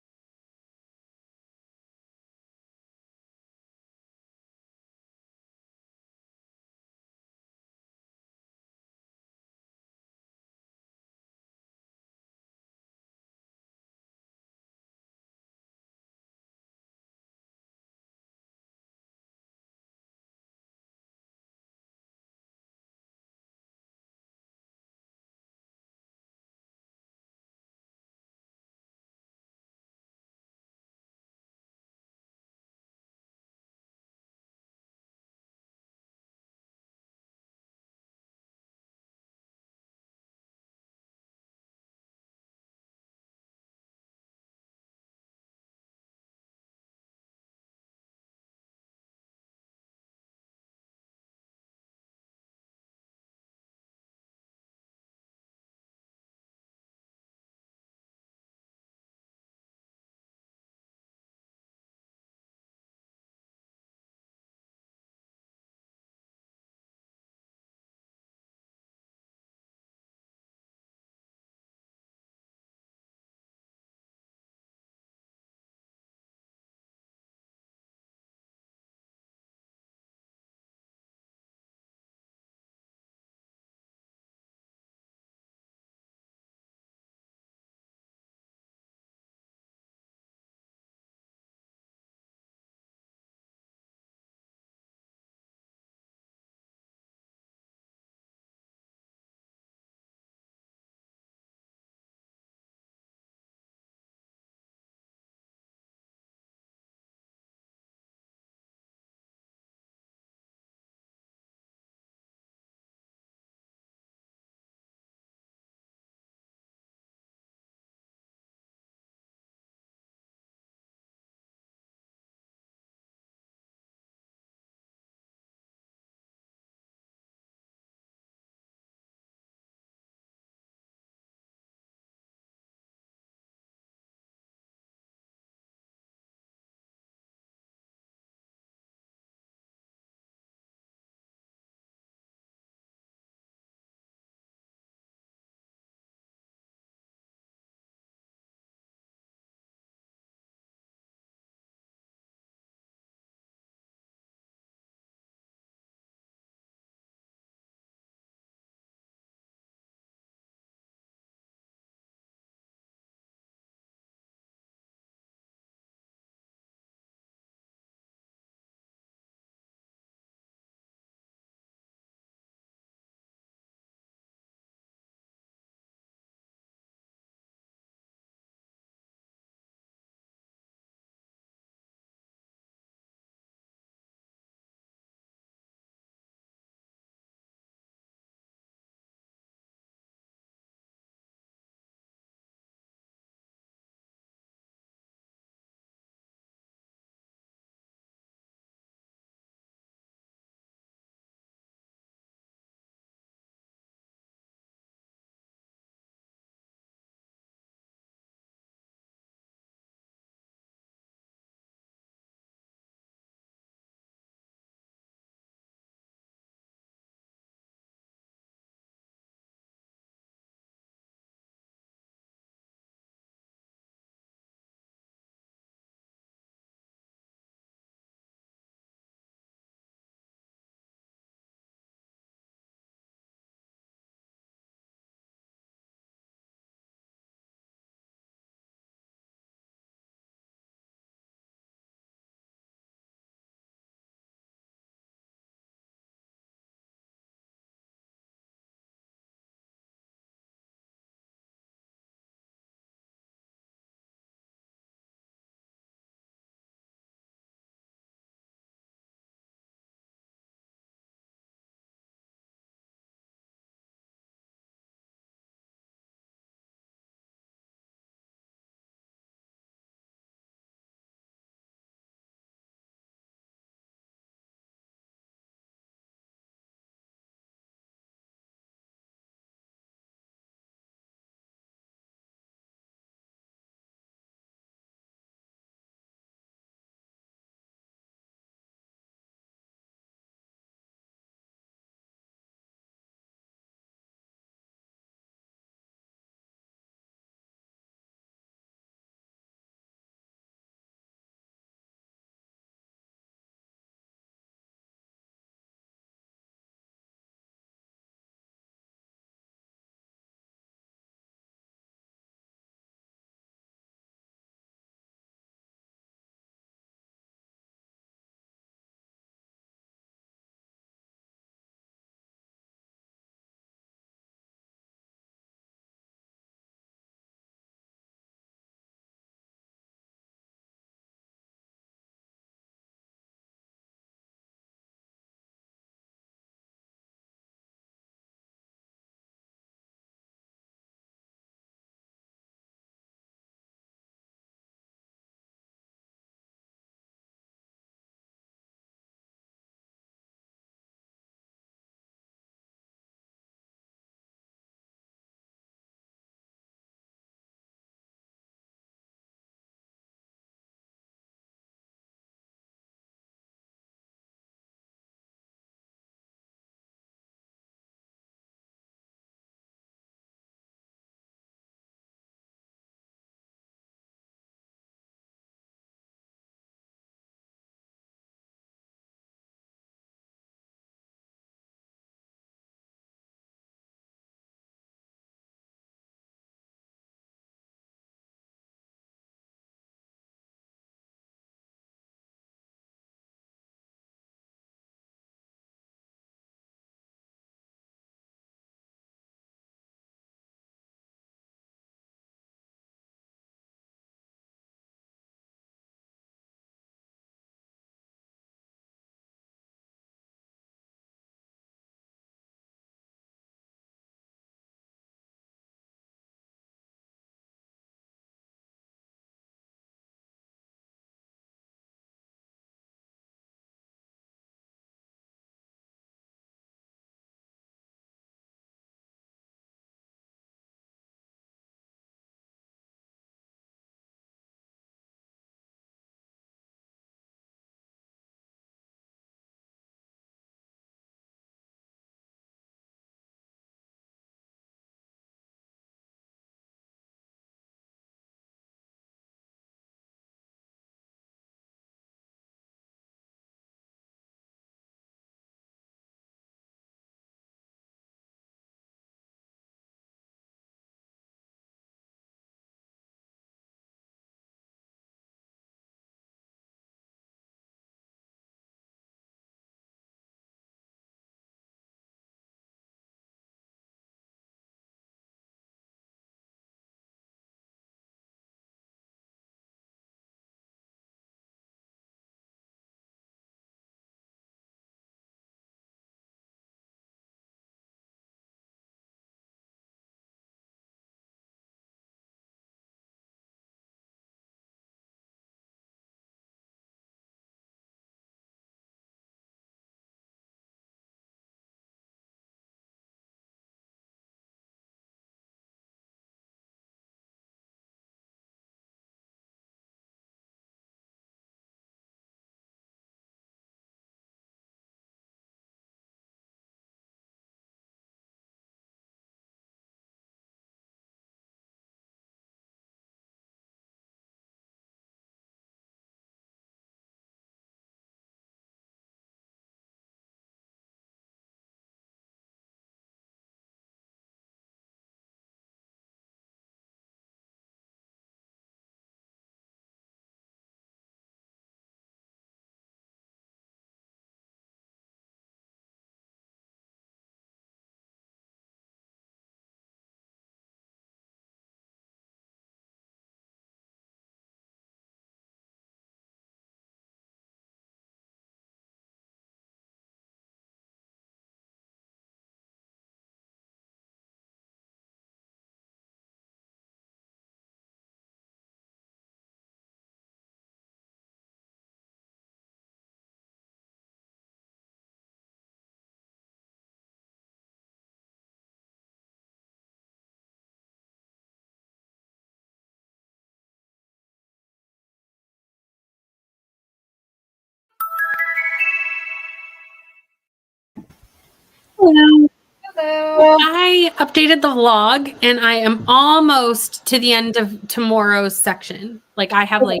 Hello. Hello. I updated the vlog and I am almost to the end of tomorrow's section. Like I have like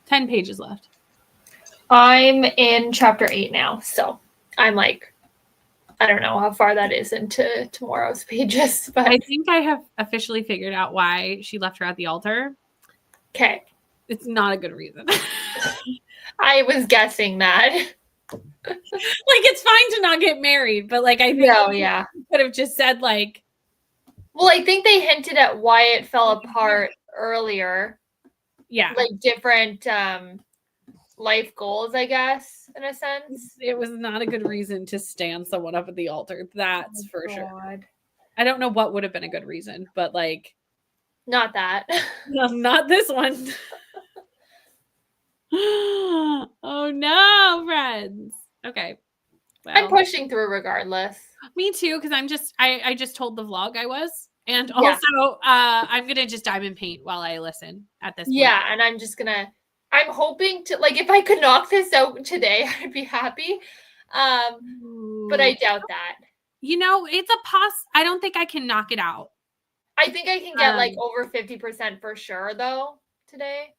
10 pages left. I'm in chapter 8 now, so I'm like, I don't know how far that is into tomorrow's pages, but I think I have officially figured out why she left her at the altar. okay. It's not a good reason. I was guessing that. Like it's fine to not get married, but like I think yeah. could have just said like, well, I think they hinted at why it fell apart earlier. Yeah. Like different life goals, I guess, in a sense. It was not a good reason to stand someone up at the altar. That's for sure. I don't know what would have been a good reason, but like not that. No, not this one. Oh no, friends. Okay. Well, I'm pushing through regardless. Me too, because I just told the vlog I was. And also I'm gonna just diamond paint while I listen at this point. Yeah, and I'm hoping to like if I could knock this out today, I'd be happy. But I doubt that. You know, it's I don't think I can knock it out. I think I can get like over 50% for sure though today.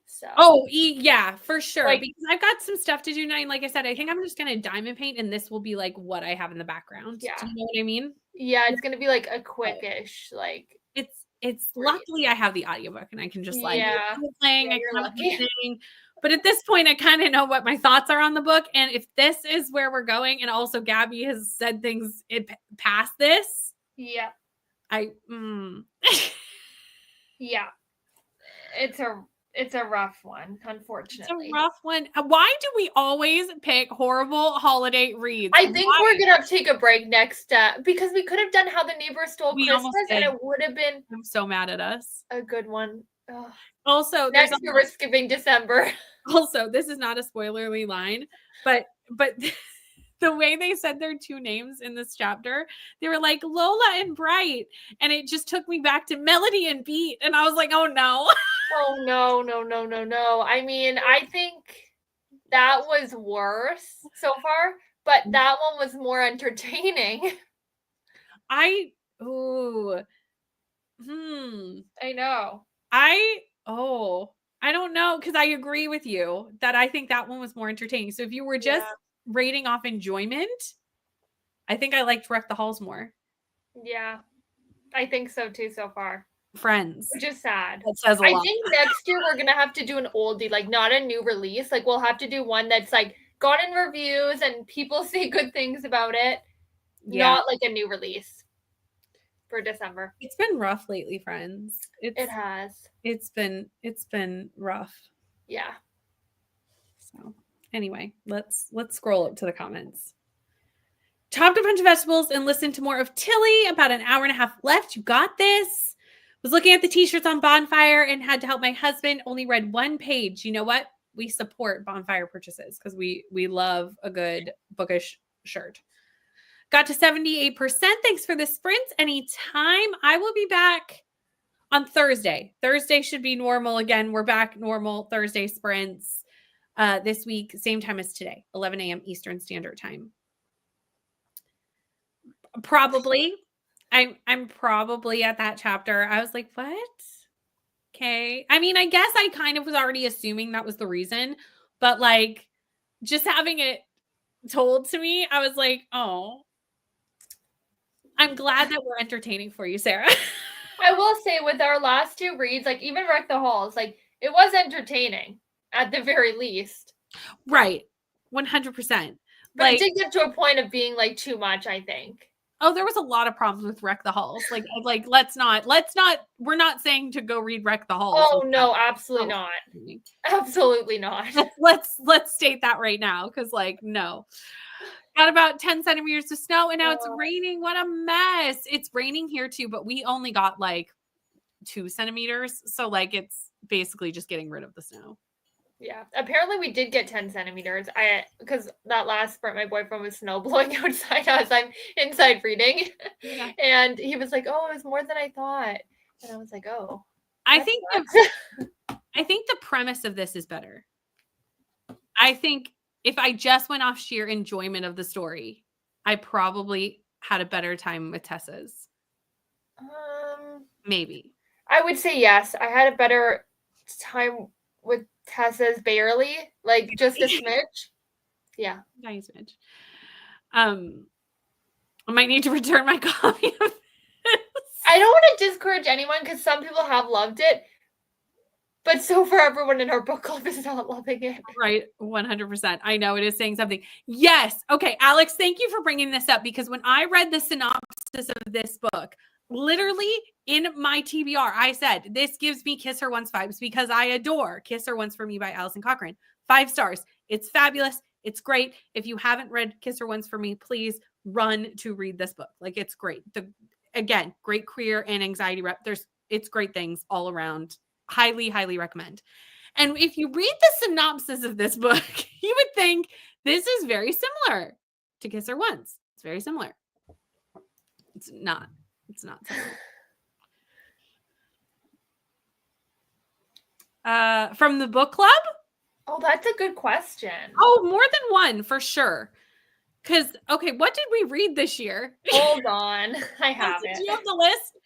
So yeah, for sure. Like, because I've got some stuff to do now. And like I said, I think I'm just gonna diamond paint and this will be like what I have in the background. Yeah. Do you know what I mean? Yeah, it's gonna be like a quickish, like it's luckily I have the audiobook and I can just like playing, but at this point I kind of know what my thoughts are on the book. And if this is where we're going, and also Gabby has said things past this. Yeah. Yeah. It's a rough one, unfortunately. It's a rough one. Why do we always pick horrible holiday reads? I think we're going to take a break next because we could have done How the Neighbor Stole Christmas and it would have been I'm so mad at us. A good one. Ugh. Also, next year we're skipping December. Also, this is not a spoilerly line, but the way they said their two names in this chapter, they were like Lola and Bright, and it just took me back to Melody and Beat, and I was like, oh no. Oh no. I mean, I think that was worse so far, but that one was more entertaining. I know. I don't know, because I agree with you that I think that one was more entertaining. So if you were just rating off enjoyment, I think I liked Wreck the Halls more. Yeah, I think so too so far. Friends. Which is sad. That says a lot. I think next year we're going to have to do an oldie, like not a new release. Like we'll have to do one that's like gotten reviews and people say good things about it. Yeah. Not like a new release for December. It's been rough lately, friends. It has. It's been rough. Yeah. So anyway, let's scroll up to the comments. Chopped a bunch of vegetables and listened to more of Tilly. About an hour and a half left. You got this. Was looking at the t-shirts on Bonfire and had to help my husband. Only read one page. You know what? We support Bonfire purchases because we love a good bookish shirt. Got to 78%. Thanks for the sprints. Anytime. I will be back on Thursday. Thursday should be normal again. We're back normal Thursday sprints this week. Same time as today, 11 a.m. Eastern Standard Time. Probably. I'm probably at that chapter. I was like, what? Okay. I mean, I guess I kind of was already assuming that was the reason, but like just having it told to me, I was like, oh, I'm glad that we're entertaining for you, Sarah. I will say with our last two reads, like even Wreck the Halls, like it was entertaining at the very least. Right. 100%. But like, it did get to a point of being like too much, I think. Oh, there was a lot of problems with Wreck the Halls. Like let's not, we're not saying to go read Wreck the Halls. Oh no, absolutely not. Absolutely not. Let's state that right now. Cause like, no. Got about 10 centimeters of snow and now it's raining. What a mess. It's raining here too, but we only got like 2 centimeters. So like, it's basically just getting rid of the snow. Yeah, apparently we did get 10 centimeters. Because that last sprint, my boyfriend was snow blowing outside as I'm inside reading. Yeah. And he was like, oh, it was more than I thought. And I was like, oh. I think the premise of this is better. I think if I just went off sheer enjoyment of the story, I probably had a better time with Tessa's. Maybe. I would say yes. I had a better time with Tessa's barely, like just a smidge. Yeah. Nice smidge. I might need to return my copy of this. I don't want to discourage anyone because some people have loved it, but so far everyone in our book club is not loving it. Right, 100%. I know it is saying something. Yes. Okay, Alex, thank you for bringing this up because when I read the synopsis of this book, literally in my TBR, I said, this gives me Kiss Her Once vibes because I adore Kiss Her Once for Me by Alison Cochrane. 5 stars. It's fabulous. It's great. If you haven't read Kiss Her Once for Me, please run to read this book. Like, it's great. Again, great queer and anxiety rep. It's great things all around. Highly, highly recommend. And if you read the synopsis of this book, you would think this is very similar to Kiss Her Once. It's very similar. It's not. It's not similar. From the book club? Oh, that's a good question. Oh, more than one for sure. Because, okay, what did we read this year? Hold on. I have it. Do you have the list?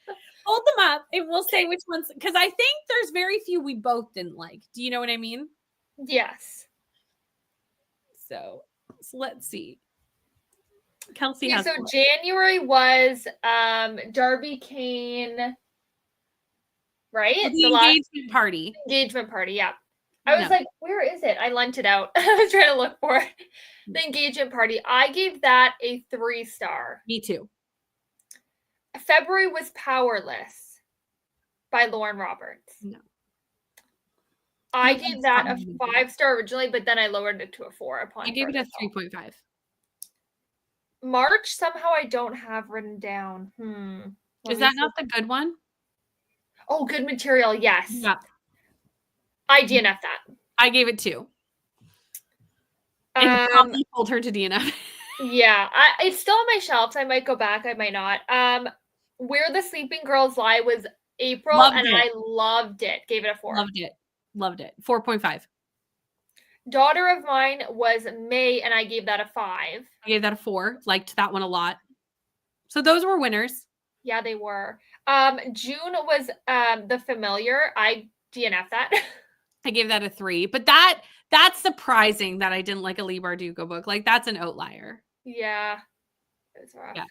Hold them up and we'll say which ones. Because I think there's very few we both didn't like. Do you know what I mean? Yes. So let's see. Kelsey yeah, has so January was Darby Kane, right? The engagement party. Engagement party, yeah. I was like, where is it? I lent it out. I was trying to look for it. The engagement party. I gave that a 3-star. Me too. February was Powerless by Lauren Roberts. No. I gave that a 5-star originally, but then I lowered it to a 4 upon. I gave it a 3.5. March somehow I don't have written down. Is that not the good one? Oh, Good Material. Yes. Yeah. I DNF that. I gave it 2. And probably told her to DNF. Yeah, it's still on my shelves. I might go back. I might not. Where the Sleeping Girls Lie was April, I loved it. Gave it a 4. Loved it. 4.5. Daughter of Mine was May, and I gave that a 5. I gave that a 4. Liked that one a lot. So those were winners. Yeah, they were. June was The Familiar. I DNF that. I gave that a 3. But that's surprising that I didn't like a Leigh Bardugo book. Like, that's an outlier. Yeah. It was rough. Yeah.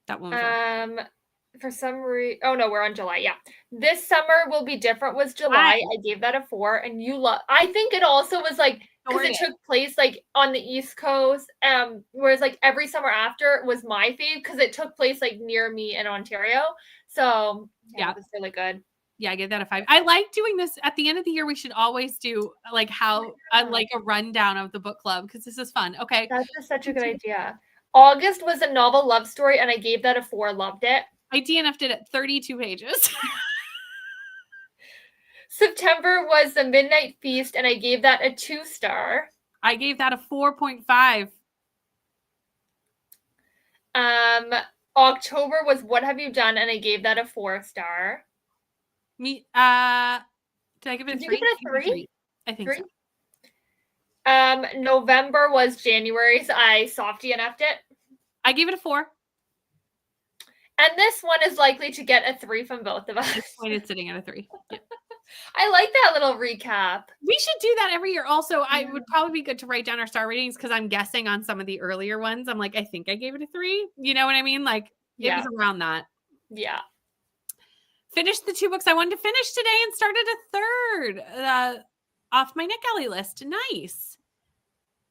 That one was rough. For some reason, oh no, we're on July. Yeah, This Summer Will Be Different was July. I gave that a 4, and I think it also was like because it took place like on the East Coast. Whereas like every summer after was my fave because it took place like near me in Ontario. So yeah, it was really good. Yeah, I gave that a 5. I like doing this at the end of the year. We should always do like like a rundown of the book club because this is fun. Okay, that's just such a good idea. August was a novel love story, and I gave that a 4. Loved it. I DNF'd it at 32 pages. September was The Midnight Feast, and I gave that a 2-star. I gave that a 4.5. October was What Have You Done, and I gave that a 4-star. Me, did I give it a 3? Did you give it a 3? I think so. November was January, so I soft DNF'd it. I gave it a 4. And this one is likely to get a 3 from both of us. At this point, it's sitting at a 3. Yeah. I like that little recap. We should do that every year. Also, I would probably be good to write down our star ratings because I'm guessing on some of the earlier ones. I'm like, I think I gave it a 3. You know what I mean? Like, it was around that. Yeah. Finished the 2 books I wanted to finish today and started a 3rd off my Nick Ellie list. Nice.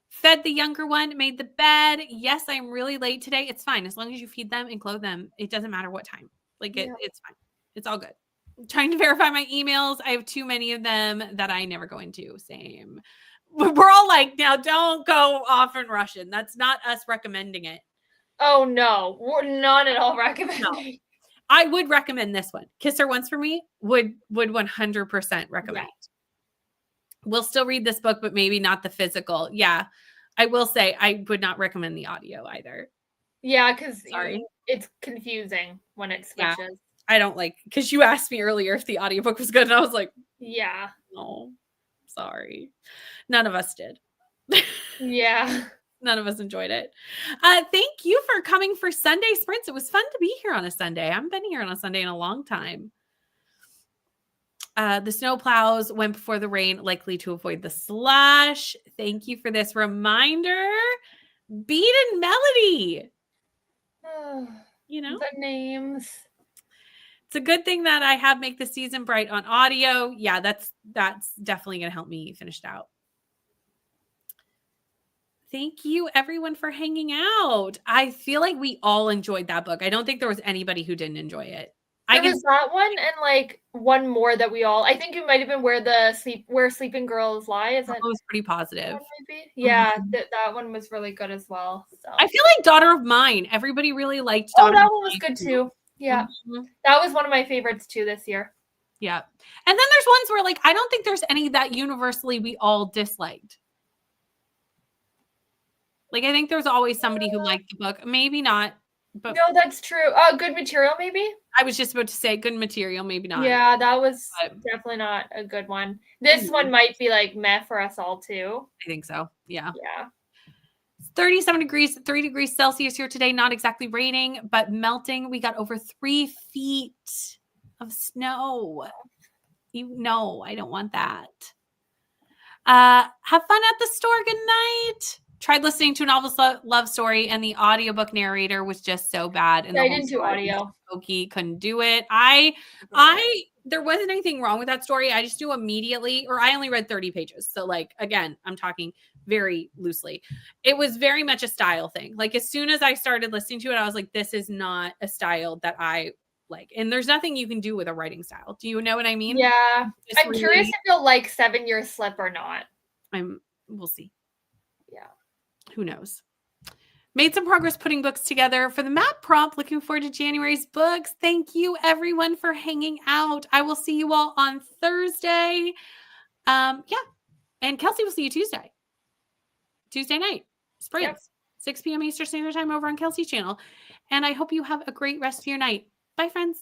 Fed the younger one, made the bed. Yes, I'm really late today. It's fine. As long as you feed them and clothe them, it doesn't matter what time. Like it's fine. It's all good. I'm trying to verify my emails. I have too many of them that I never go into. Same. We're all like, now don't go off and Russian. That's not us recommending it. Oh no, we're not at all recommending. No. I would recommend this one. Kiss Her Once for Me would 100% recommend. Yeah. We'll still read this book, but maybe not the physical. Yeah. I will say I would not recommend the audio either. Yeah, because it's confusing when it switches. Yeah, I don't like, because you asked me earlier if the audiobook was good, and I was like, yeah. No, sorry. None of us did. Yeah. None of us enjoyed it. Thank you for coming for Sunday Sprints. It was fun to be here on a Sunday. I haven't been here on a Sunday in a long time. The snow plows went before the rain, likely to avoid the slush. Thank you for this reminder. Beat and Melody. You know, The names. it's a good thing that I have Make the Season Bright on audio. Yeah, that's definitely going to help me finish it out. Thank you, everyone, for hanging out. I feel like we all enjoyed that book. I don't think there was anybody who didn't enjoy it. There was that one and like one more that we all. I think it might have been Where Sleeping Girls Lie. Is that was pretty positive? Maybe? Yeah, that one was really good as well. So I feel like Daughter of Mine. Everybody really liked. That one was good too. Yeah, Mm-hmm. That was one of my favorites too this year. Yeah, and then there's ones where like I don't think there's any that universally we all disliked. Like, I think there's always somebody who liked the book. Maybe not. But no, that's true. Good Material, maybe? I was just about to say Good Material, maybe not. Yeah, that was definitely not a good one. This one might be like meh for us all too. I think so. Yeah. Yeah. 37 degrees, 3 degrees Celsius here today. Not exactly raining, but melting. We got over 3 feet of snow. I don't want that. Have fun at the store. Good night. Tried listening to a novel's love story, and the audiobook narrator was just so bad. And I didn't do audio. Spooky, couldn't do it. There wasn't anything wrong with that story. I just knew immediately, or I only read 30 pages. So, like, again, I'm talking very loosely. It was very much a style thing. Like, as soon as I started listening to it, I was like, this is not a style that I like. And there's nothing you can do with a writing style. Do you know what I mean? Yeah. I'm curious if you'll like 7 Year Slip or not. We'll see. Yeah. Who knows? Made some progress putting books together for the map prompt. Looking forward to January's books. Thank you, everyone, for hanging out. I will see you all on Thursday. Yeah. And Kelsey will see you Tuesday night. Sprints. Yep. 6 p.m. Eastern Standard Time over on Kelsey's channel. And I hope you have a great rest of your night. Bye, friends.